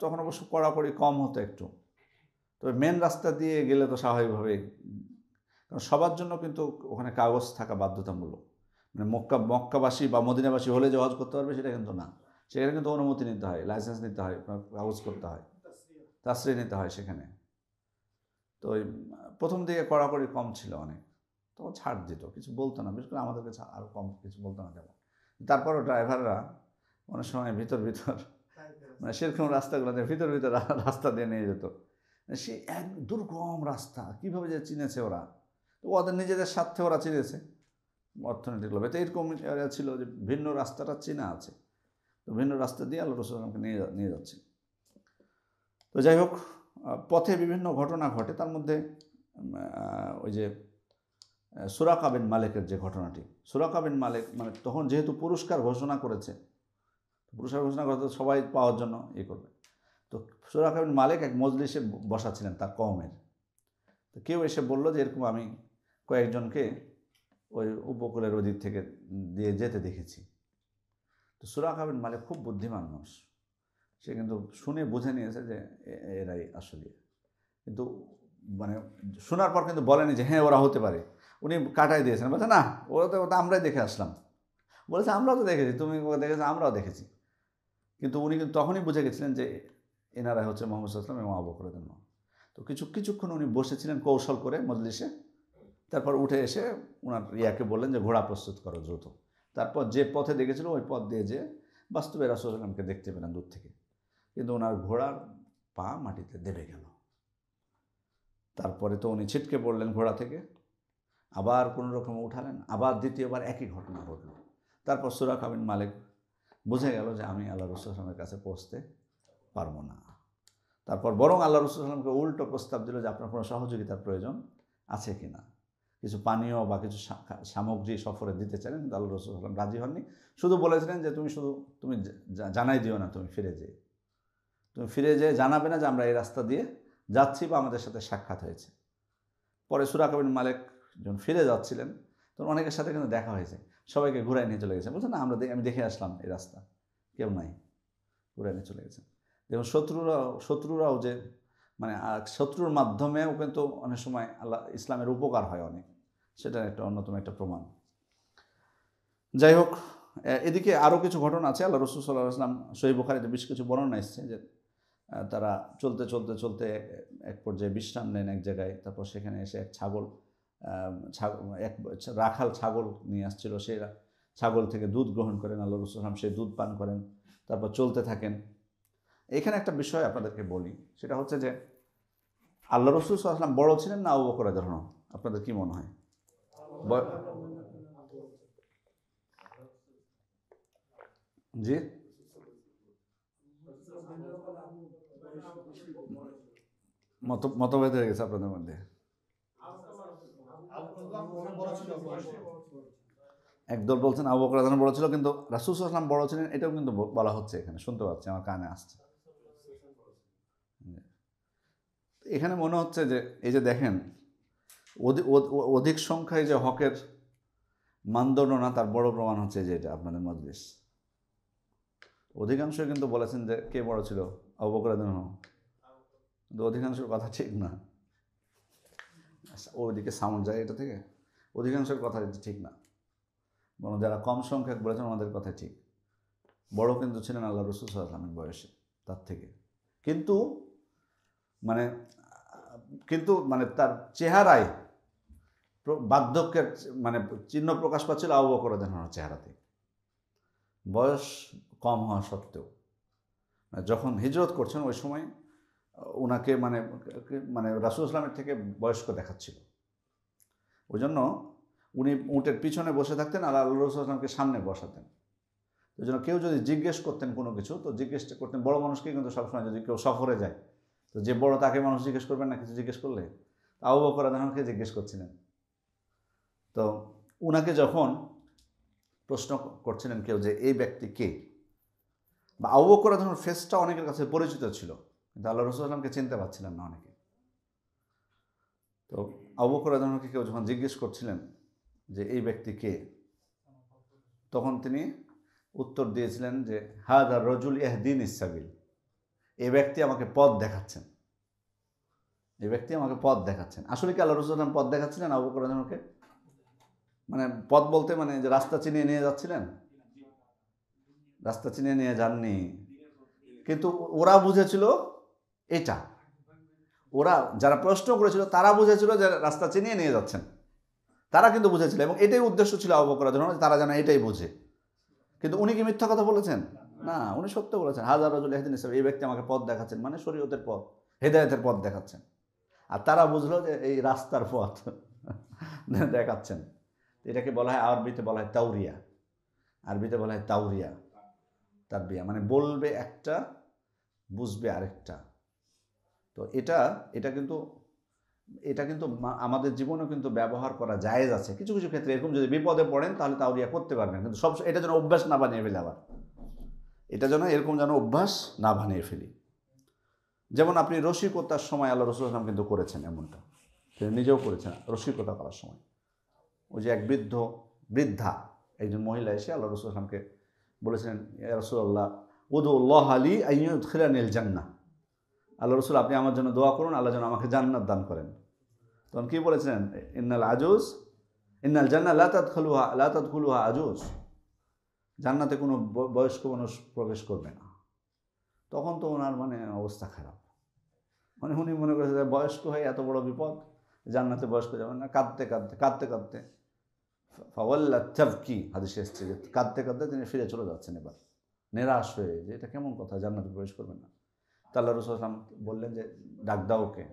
তখন অবশ্য কড়াকড়ি কম হতো একটু। তবে মেন রাস্তা দিয়ে গেলে তো স্বাভাবিকভাবেই, কারণ সবার জন্য কিন্তু ওখানে কাগজ থাকা বাধ্যতামূলক। মানে মক্কাবাসী বা মদিনাবাসী হলে যে হজ করতে পারবে সেটা কিন্তু না। সেখানে কিন্তু অনুমতি নিতে হয়, লাইসেন্স নিতে হয়, কাগজ করতে হয়, তাসরি নিতে হয় সেখানে। তো ওই প্রথম দিকে কড়াকড়ি কম ছিল অনেক, তখন ছাড় দিত, কিছু বলতো না, বিশেষ করে আমাদেরকে আরও কম কিছু বলতো না তেমন। তারপরও ড্রাইভাররা অনেক সময় ভিতর মানে সেরকম রাস্তাগুলোতে ভিতর রাস্তা দিয়ে নিয়ে যেত। সে এক দুর্গম রাস্তা, কীভাবে যে চিনেছে ওরা, তো ওদের নিজেদের স্বার্থে ওরা চিনেছে অর্থনৈতিক লোভে। তো এরকম ছিল যে ভিন্ন রাস্তাটা চেনা আছে, তো ভিন্ন রাস্তা দিয়ে আল্লাহ রাসূল সাল্লাল্লাহু আলাইহি ওয়াসাল্লামকে নিয়ে যাচ্ছে। তো যাই হোক, পথে বিভিন্ন ঘটনা ঘটে। তার মধ্যে ওই যে সুরাকা বিন মালিকের যে ঘটনাটি, সুরাকা বিন মালিক মানে তখন যেহেতু পুরস্কার ঘোষণা করেছে সবাই পাওয়ার জন্য করবে। তো সুরাকা বিন মালিক এক মজলিসে বসা ছিলেন তার কওমের। তো কেউ এসে বললো যে এরকম আমি কয়েকজনকে ওই উপকূলের ওই দিক থেকে দিয়ে যেতে দেখেছি। তো সুরাকা বিন মালিক খুব বুদ্ধিমান মানুষ, সে কিন্তু শুনে বুঝে নিয়েছে যে এরাই আসলে, কিন্তু মানে শোনার পর কিন্তু বলেনি যে হ্যাঁ ওরা হতে পারে। উনি কাটাই দিয়েছেন, বলছে না ওরা তো আমরাই দেখে আসলাম। বলেছে আমরাও তো দেখেছি, তুমি দেখেছো, আমরাও দেখেছি। কিন্তু উনি কিন্তু তখনই বুঝে গেছিলেন যে এনারা হচ্ছে মুহাম্মদ সাল্লাল্লাহু আলাইহি ওয়াসাল্লাম এবং আবু বকর রাদিয়াল্লাহু আনহু। তো কিছুক্ষণ উনি বসেছিলেন কৌশল করে মজলিসে। তারপর উঠে এসে ওনার ইয়াকে বললেন যে ঘোড়া প্রস্তুত করো দ্রুত। তারপর যে পথে দেখেছিল ওই পথ দিয়ে যে বাস্তবে রাসূল সাল্লাল্লাহু আলাইহি ওয়াসাল্লামকে দেখতে পেলেন দূর থেকে, কিন্তু ওনার ঘোড়ার পা মাটিতে দেবে গেল। তারপরে তো উনি ছিটকে পড়লেন ঘোড়া থেকে, আবার কোনো রকমে উঠালেন, আবার দ্বিতীয়বার একই ঘটনা ঘটল। তারপর সুরাকা বিন মালিক বুঝে গেল যে আমি আল্লাহ রাসূল সাল্লাল্লাহু আলাইহি ওয়াসাল্লামের কাছে পৌঁছতে পারবো না। তারপর বরং আল্লাহ রাসূল সাল্লাল্লাহু আলাইহি ওয়াসাল্লামকে উল্টো প্রস্তাব দিল যে আপনার কোনো সহযোগিতার প্রয়োজন আছে কি না, কিছু পানীয় বা কিছু সামগ্রী সফরে দিতে চাইলেন, কিন্তু আল্লাহ রাসূল সাল্লাল্লাহু আলাইহি ওয়াসাল্লাম রাজি হননি। শুধু বলেছিলেন যে তুমি জানাই দিও না তুমি ফিরে যেয়ে। তুমি ফিরে যেয়ে জানাবে না যে আমরা এই রাস্তা দিয়ে যাচ্ছি বা আমাদের সাথে সাক্ষাৎ হয়েছে। পরে সুরাকা বিন মালিক যখন ফিরে যাচ্ছিলেন তখন অনেকের সাথে কিন্তু দেখা হয়েছে, সবাইকে ঘুরাই নিয়ে চলে গেছে, বলছে না আমি দেখে আসলাম এই রাস্তা, কেউ নাই, ঘুরাই নিয়ে চলে গেছে। যেমন শত্রুরাও যে মানে শত্রুর মাধ্যমেও কিন্তু অনেক সময় আল্লাহ ইসলামের উপকার হয় অনেক, সেটার একটা অন্যতম একটা প্রমাণ। যাই হোক, এদিকে আরও কিছু ঘটনা আছে। আল্লাহ রাসূল সাল্লাল্লাহু আলাইহি ওয়াসাল্লাম সহিহ বুখারীতে বেশ কিছু বর্ণনা এসেছে যে তারা চলতে চলতে চলতে এক পর্যায়ে বিশ্রাম নেন এক জায়গায়, তারপর সেখানে এসে এক এক রাখাল ছাগল নিয়ে আসছিল, সেই ছাগল থেকে দুধ গ্রহণ করেন আল্লাহ রাসূল সাল্লাল্লাহু আলাইহি ওয়াসাল্লাম, সেই দুধ পান করেন, তারপর চলতে থাকেন। এখানে একটা বিষয় আপনাদেরকে বলি, সেটা হচ্ছে যে আল্লাহ রাসূল সাল্লাল্লাহু আলাইহি ওয়াসাল্লাম বড় ছিলেন না আবু বকর রাদিয়াল্লাহু আনহু? আপনাদের কি মনে হয়? জি, মতভেদ হয়ে গেছে আপনাদের মধ্যে। একদল বলছেন আবু বকর রাদিয়াল্লাহু আনহু বড় ছিল, কিন্তু রাসূল সাল্লাল্লাহু আলাইহি ওয়াসাল্লাম বড় ছিলেন এটাও কিন্তু বলা হচ্ছে এখানে, শুনতে পাচ্ছি, আমার কানে আসছে। এখানে মনে হচ্ছে যে এই যে দেখেন অধিক সংখ্যায় যে হকের মানদণ্ড না, তার বড় প্রমাণ হচ্ছে যে এটা আপনাদের মজলিস। অধিকাংশ কিন্তু বলেছেন যে কে বড় ছিল, আবু বকর রাদিয়াল্লাহু আনহু, কিন্তু অধিকাংশের কথা ঠিক না। ওইদিকে সাউন্ড যায় এটা থেকে, অধিকাংশের কথা ঠিক না, বরং যারা কম সংখ্যক বলেছেন আমাদের কথা ঠিক। বড় কিন্তু ছিলেন আল্লাহ রাসূল সাল্লাল্লাহু আলাইহি ওয়াসাল্লামের বয়সে তার থেকে, কিন্তু মানে তার চেহারায় বার্ধক্যের মানে চিহ্ন প্রকাশ পাচ্ছিল আবু বকর রাদিয়াল্লাহু আনহুর চেহারাতে, বয়স কম হওয়া সত্ত্বেও। যখন হিজরত করছেন ওই সময় ওনাকে মানে রাসূল ইসলামের থেকে বয়স্ক দেখাচ্ছিল, ওই জন্য উনি উটের পিছনে বসে থাকতেন আর আল্লাহ রাসূল ইসলামকে সামনে বসাতেন। ওই জন্য কেউ যদি জিজ্ঞেস করতেন কোনো কিছু, তো জিজ্ঞেস করতেন বড় মানুষকে, কিন্তু সবসময় যদি কেউ সফরে যায় তো যে বড় তাকে মানুষ জিজ্ঞেস করবেন না কিছু জিজ্ঞেস করলে, আবু বকর রাদিয়াল্লাহু আনহুকে জিজ্ঞেস করছিলেন। তো উনাকে যখন প্রশ্ন করছিলেন কেউ যে এই ব্যক্তি কে, বা আবু বকর রাদিয়াল্লাহু আনহুর ফেসটা অনেকের কাছে পরিচিত ছিল, কিন্তু আল্লাহ রাসূল সাল্লাল্লাহু আলাইহি ওয়াসাল্লামকে চিনতে পারছিলেন না অনেকে। তো আবু বকর রাদিয়াল্লাহু আনহুকে কেউ যখন জিজ্ঞেস করছিলেন যে এই ব্যক্তি কে, তখন তিনি উত্তর দিয়েছিলেন যে হাযা রাজুল ইয়াহদিনিস সাবিল, এই ব্যক্তি আমাকে পথ দেখাচ্ছেন, এই ব্যক্তি আমাকে পথ দেখাচ্ছেন। আসলে কি আল্লাহ রাসূল সাল্লাল্লাহু আলাইহি ওয়াসাল্লাম পথ দেখাচ্ছিলেন আবু বকর রাদিয়াল্লাহু আনহুকে? মানে পথ বলতে মানে যে রাস্তা চিনিয়ে নিয়ে যাচ্ছিলেন? রাস্তা চিনিয়ে নিয়ে যাননি, কিন্তু ওরা বুঝেছিল এটা, ওরা যারা প্রশ্ন করেছিল তারা বুঝেছিল যে রাস্তা চিনিয়ে নিয়ে যাচ্ছেন, তারা কিন্তু বুঝেছিল, এবং এটাই উদ্দেশ্য ছিল আবু বকর রাদিয়াল্লাহু আনহু, তারা যেন এটাই বুঝে। কিন্তু উনি কি মিথ্যা কথা বলেছেন? না, উনি সত্য বলেছেন। হাযা রাজুল ইয়াহদিনিস সাবিল, এই ব্যক্তি আমাকে পথ দেখাচ্ছেন, মানে শরীয়তের পথ, হেদায়েতের পথ দেখাচ্ছেন। আর তারা বুঝলো যে এই রাস্তার পথ দেখাচ্ছেন। এটাকে বলা হয়, আরবিতে বলা হয় তাওরিয়া, আরবিতে বলা হয় তাওরিয়া, তারবিয়া, মানে বলবে একটা বুঝবে আরেকটা। তো এটা কিন্তু আমাদের জীবনেও কিন্তু ব্যবহার করা জায়েজ আছে কিছু কিছু ক্ষেত্রে। এরকম যদি বিপদে পড়েন তাহলে তাওরিয়া করতে পারবেন, কিন্তু সব এটা যেন অভ্যাস না বানিয়ে ফেলি, আবার এটা যেন এরকম যেন অভ্যাস না বানিয়ে ফেলি। যেমন আপনি রসিকতার সময় আল্লাহ রাসূল সাল্লাল্লাহু আলাইহি ওয়াসাল্লাম কিন্তু করেছেন এমনটা, তিনি নিজেও করেছেন রসিকতা করার সময়। ওই যে এক বৃদ্ধা একজন মহিলা এসে আল্লাহ রাসূল সাল্লাল্লাহু আলাইহি ওয়াসাল্লামকে বলেছিলেন, ইয়া রাসূলুল্লাহ উদুল্লাহ লি আইয়ুদখিলানিল জান্নাহ, আল্লাহ রাসূল আপনি আমার জন্য দোয়া করুন, আল্লাহ যেন আমাকে জান্নাত দান করেন। তখন কি বলেছিলেন? ইন্নাল জান্নাহ লা তাদখুলুহা আজুজ, জান্নাতে কোনো বয়স্ক মানুষ প্রবেশ করবে না। তখন তো ওনার অবস্থা খারাপ, উনি মনে করেছে যে বয়স্ক হয়ে এত বড় বিপদ, জান্নাতে বয়স্ক যাবেন না। কাঁদতে ফাওয়াল্লাত তাবকি, হাদিসে এসেছে যে কাঁদতে তিনি ফিরে চলে যাচ্ছেন এবার নিরাশ হয়ে, যে এটা কেমন কথা, জান্নাতে প্রবেশ করবেন না। তা আল্লাহ রাসূল সাল্লাল্লাহু আলাইহি ওয়াসাল্লাম বললেন যে ডাক দাও ওকে,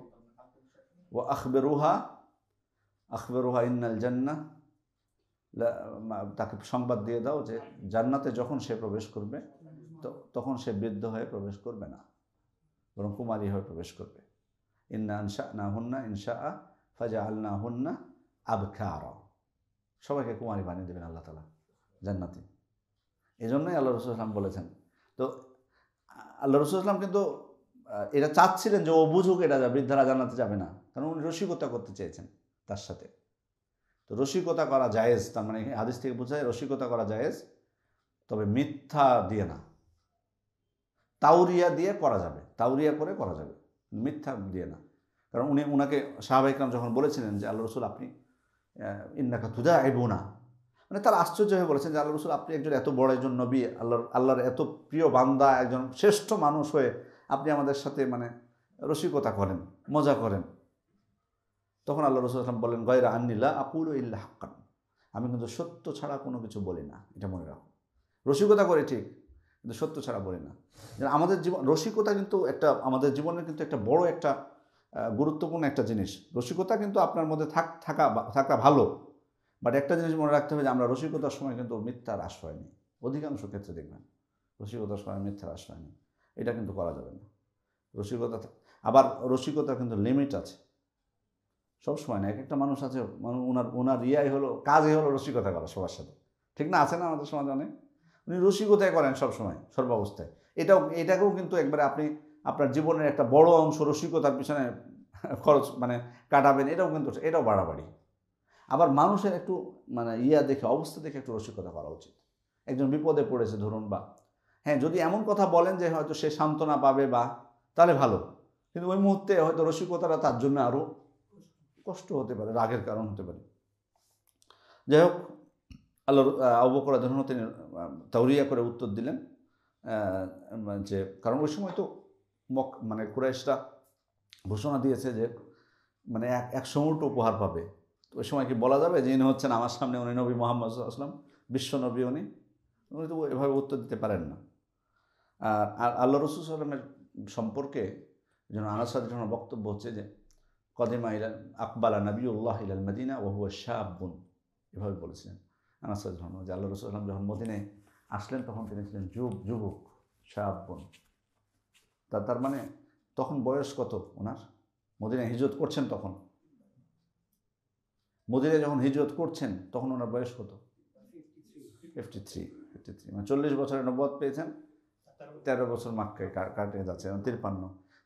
ও আখবিরুহা ইন্নাল জান্নাহ, তাকে সংবাদ দিয়ে দাও যে জান্নাতে যখন সে প্রবেশ করবে তখন সে বৃদ্ধ হয়ে প্রবেশ করবে না, বরং কুমারী হয়ে প্রবেশ করবে। ইন্না আনশানাহুন্না ইনশাআ ফাজআলনাহুন্না আবকারা, সবাইকে কুমারী বানিয়ে দেবেন আল্লাহ তাআলা জান্নাতে। এই জন্যই আল্লাহ রাসূল সাল্লাল্লাহু আলাইহি ওয়াসাল্লাম বলেছেন। তো আল্লাহ রাসূল সাল্লাল্লাহু আলাইহি ওয়াসাল্লাম কিন্তু এটা চাচ্ছিলেন যে ও বুঝুক এটা বৃদ্ধারা জান্নাতে যাবে না, কারণ উনি রসিকতা করতে চেয়েছেন তার সাথে। তো রসিকতা করা জায়েজ, তার মানে হাদিস থেকে বোঝা যায় রসিকতা করা জায়েজ, তবে মিথ্যা দিয়ে না, তাওরিয়া দিয়ে করা যাবে, তাওরিয়া করে করা যাবে, মিথ্যা দিয়ে না। কারণ উনাকে সাহাবা ইকরাম যখন বলেছিলেন যে আল্লাহ রসুল আপনি ইন্নাকা তুদাইবুনা, মানে তারা আশ্চর্য হয়ে বলেছেন যে আল্লাহ রসুল আপনি একজন এত বড় একজন নবী, আল্লাহর এত প্রিয় বান্দা, একজন শ্রেষ্ঠ মানুষ হয়ে আপনি আমাদের সাথে মানে রসিকতা করেন, মজা করেন। তখন আল্লাহ রসুল আসলাম বলেন, গয়রা আন্নিলা আকুলু ইল্লা হাক্কান, আমি কিন্তু সত্য ছাড়া কোনো কিছু বলি না, এটা মনে রাখো। রসিকতা করে ঠিক, কিন্তু সত্য ছাড়া বলি না। আমাদের জীবন রসিকতা কিন্তু একটা আমাদের জীবনের কিন্তু একটা বড় একটা গুরুত্বপূর্ণ একটা জিনিস। রসিকতা কিন্তু আপনার মধ্যে থাকা ভালো, বাট একটা জিনিস মনে রাখতে হবে যে আমরা রসিকতার সময় কিন্তু মিথ্যার আশ্রয় নিই। অধিকাংশ ক্ষেত্রে দেখবেন রসিকতার সময় মিথ্যার আশ্রয় নিই, এটা কিন্তু করা যাবে না। রসিকতা, আবার রসিকতার কিন্তু লিমিট আছে, সব সময় না। এক একটা মানুষ আছে ওনার ইয়াই হলো, কাজই হলো রসিকতা করা সবার সাথে, ঠিক না? আছে না আমাদের সমাজে অনেক, উনি রসিকতাই করেন সবসময় সর্বাবস্থায়। এটাকেও কিন্তু একবারে আপনি আপনার জীবনের একটা বড় অংশ রসিকতার পিছনে খরচ মানে কাটাবেন, এটাও বাড়াবাড়ি। আবার মানুষের একটু মানে দেখে, অবস্থা দেখে একটু রসিকতা করা উচিত। একজন বিপদে পড়েছে ধরুন, বা হ্যাঁ যদি এমন কথা বলেন যে হয়তো সে সান্ত্বনা পাবে বা তাহলে ভালো, কিন্তু ওই মুহূর্তে হয়তো রসিকতাটা তার জন্য আরও কষ্ট হতে পারে, রাগের কারণ হতে পারে। যাই হোক, আল্লাহ আবু বকর রাদিয়াল্লাহু আনহু তিনি তাওরিয়া করে উত্তর দিলেন যে, কারণ ওই সময় তো মানে কুরাইশরা ঘোষণা দিয়েছে যে মানে 100 উট উপহার পাবে। তো ওই সময় কি বলা যাবে যে ইনি হচ্ছেন আমার সামনে উনি নবী মুহাম্মদ সাল্লাল্লাহু আলাইহি ওয়াসাল্লাম, বিশ্ব নবী, উনি তো এভাবে উত্তর দিতে পারেন না। আর আল্লাহ রাসূল সাল্লাল্লাহু আলাইহি ওয়াসাল্লামের সম্পর্কে যেন আনাস রাদিয়াল্লাহু আনহু বক্তব্য হচ্ছে যে কদিমা আকবালা নবিউল্লাহ ইলাল মদিনা ওয়া হুয়া শাবুন, এভাবে বলেছিলেন আনাস রাদিয়াল্লাহু আনহু, যে আল্লাহ রাসূল সাল্লাল্লাহু আলাইহি ওয়াসাল্লাম যখন মদিনায় আসলেন তখন তিনি ছিলেন যুবক, শাবুন। তার মানে তখন বয়স কত ওনার? মদিনায় হিজরত করছেন তখন, মদিনায় যখন হিজরত করছেন তখন ওনার বয়স কত? 53, মানে 40 বছরে নবুয়ত পেয়েছেন, 13 বছর মক্কায় কাটে যাচ্ছে,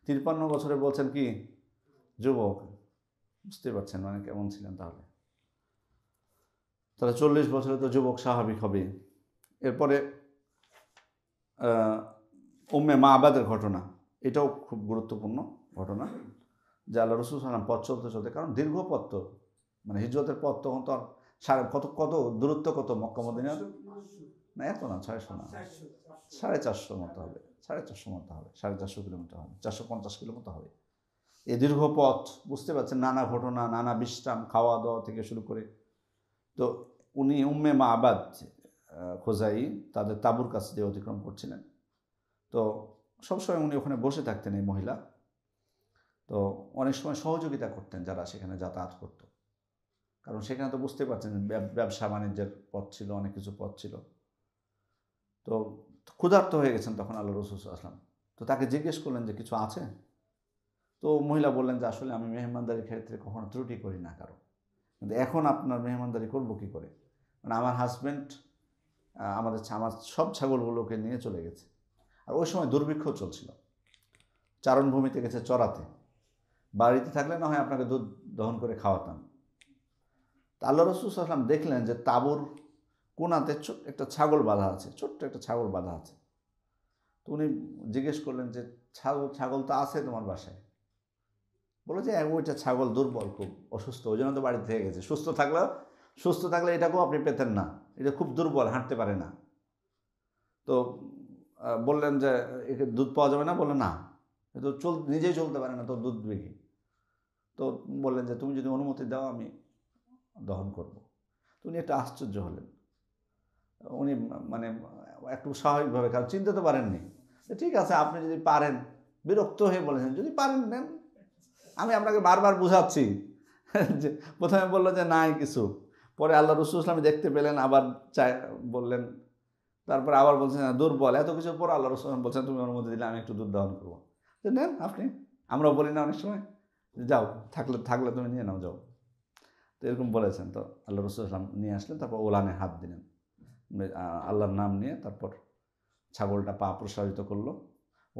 53 বছরে বলছেন কি যুবক। বুঝতে পারছেন মানে কেমন ছিলেন তাহলে? 40 বছরে তো যুবক স্বাভাবিক হবে। এরপরে উম্মে মাবাদের ঘটনা, এটাও খুব গুরুত্বপূর্ণ ঘটনা, যে আল্লাহ রাসূল সাল্লাল্লাহু আলাইহি ওয়াসাল্লাম পথ চলতে কারণ দীর্ঘ পথ তো, মানে হিজরতের পথ তখন তো আর কত দূরত্ব, কত মক্কা মদিনার, না এত না, 600 না, 450 মতো হবে, 450 কিলোমিটার হবে, 450 কিলোমিটার হবে। এই দীর্ঘ পথ, বুঝতে পারছেন, নানা ঘটনা, নানা বিশ্রাম, খাওয়া দাওয়া থেকে শুরু করে। তো উনি উম্মে মাবাদ খোজাই তাদের তাঁবুর কাছ দিয়ে অতিক্রম করছিলেন। তো সবসময় উনি ওখানে বসে থাকতেন, এই মহিলা। তো অনেক সময় সহযোগিতা করতেন যারা সেখানে যাতায়াত করত, কারণ সেখানে তো বুঝতে পারছেন ব্যবসা বাণিজ্যের পথ ছিল, অনেক কিছু পথ ছিল। তো ক্ষুধার্ত হয়ে গেছেন তখন আল্লাহ রাসূল সাল্লাল্লাহু আলাইহি ওয়াসাল্লাম। তো তাকে জিজ্ঞেস করলেন যে কিছু আছে? তো মহিলা বললেন যে আসলে আমি মেহমানদারির ক্ষেত্রে কখনো ত্রুটি করি না কারো, কিন্তু এখন আপনার মেহমানদারি করবো কী করে? মানে আমার হাজব্যান্ড আমার সব ছাগলগুলোকে নিয়ে চলে গেছে, আর ওই সময় দুর্ভিক্ষ চলছিল, চারণভূমিতে গেছে চড়াতে, বাড়িতে থাকলে না হয় আপনাকে দুধ দহন করে খাওয়াতাম। তা আল্লাহ রাসূল সাল্লাল্লাহু আলাইহি ওয়াসাল্লাম দেখলেন যে তাঁবুর কোনাতে ছোট্ট একটা ছাগল বাঁধা আছে। তো উনি জিজ্ঞেস করলেন যে ছাগল তো আছে তোমার বাসায়? বলে যে ওইটা ছাগল দুর্বল, খুব অসুস্থ, ওই জন্য তো বাড়ি থেকে গেছে। সুস্থ থাকলে এটাকেও আপনি পেতেন না, এটা খুব দুর্বল, হাঁটতে পারে না। তো বললেন যে একে দুধ পাওয়া যাবে না? বলে না, এ তো নিজেই চলতে পারে না, তো দুধ বিঘি। তো বললেন যে তুমি যদি অনুমতি দাও আমি দহন করব। তো উনি একটা আশ্চর্য হলেন, উনি মানে একটু স্বাভাবিকভাবে, কারণ চিনতে তো পারেননি। ঠিক আছে আপনি যদি পারেন, বিরক্ত হয়ে বলেছেন যদি পারেন নেন, আমি আপনাকে বারবার বুঝাচ্ছি। যে প্রথমে বললো যে নাই কিছু, পরে আল্লাহ রাসূল সাল্লাল্লাহু আলাইহি ওয়াসাল্লাম দেখতে পেলেন, আবার বললেন, তারপরে আবার বলছেন দুর্বল, এত কিছু পর আল্লাহ রাসূল বলছেন তুমি অনুমতি দিলে আমি একটু দুধ দহন করবো। নেন আপনি, আমরাও বলি না অনেক সময়, যাও থাকলে তুমি নিয়ে নাও, যাও। তো এরকম বলেছেন। তো আল্লাহ রাসূল সাল্লাল্লাহু আলাইহি ওয়াসাল্লাম নিয়ে আসলেন, তারপর ওলানে হাত দিলেন, আল্লাহর নাম নিয়ে, তারপর ছাগলটা পা প্রসারিত করলো,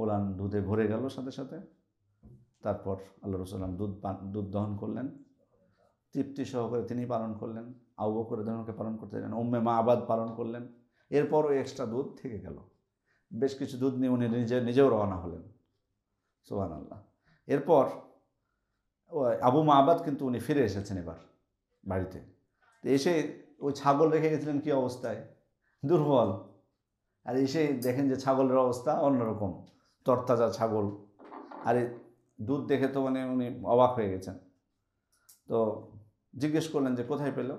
ওলান দুধে ভরে গেল সাথে সাথে। তারপর আল্লাহ রাসূল দুধ দহন করলেন, তৃপ্তি সহকারে তিনি পালন করলেন। আবু বকর রাদিয়াল্লাহু পালন করতে দিলেন, উম্মে মাআবাদ পালন করলেন। এরপরও এক্সট্রা দুধ থেকে গেল। বেশ কিছু দুধ নিয়ে উনি নিজেও রওনা হলেন। সুবহানাল্লাহ। এরপর আবু মাআবাদ কিন্তু উনি ফিরে এসেছেন এবার বাড়িতে। তো এসে ওই ছাগল রেখে গেছিলেন কী অবস্থায়, দুর্বল। আর এসে দেখেন যে ছাগলের অবস্থা অন্যরকম, তরতাজা ছাগল। আর দুধ দেখে তো মানে উনি অবাক হয়ে গেছেন। তো জিজ্ঞেস করলেন যে কোথায় পেল,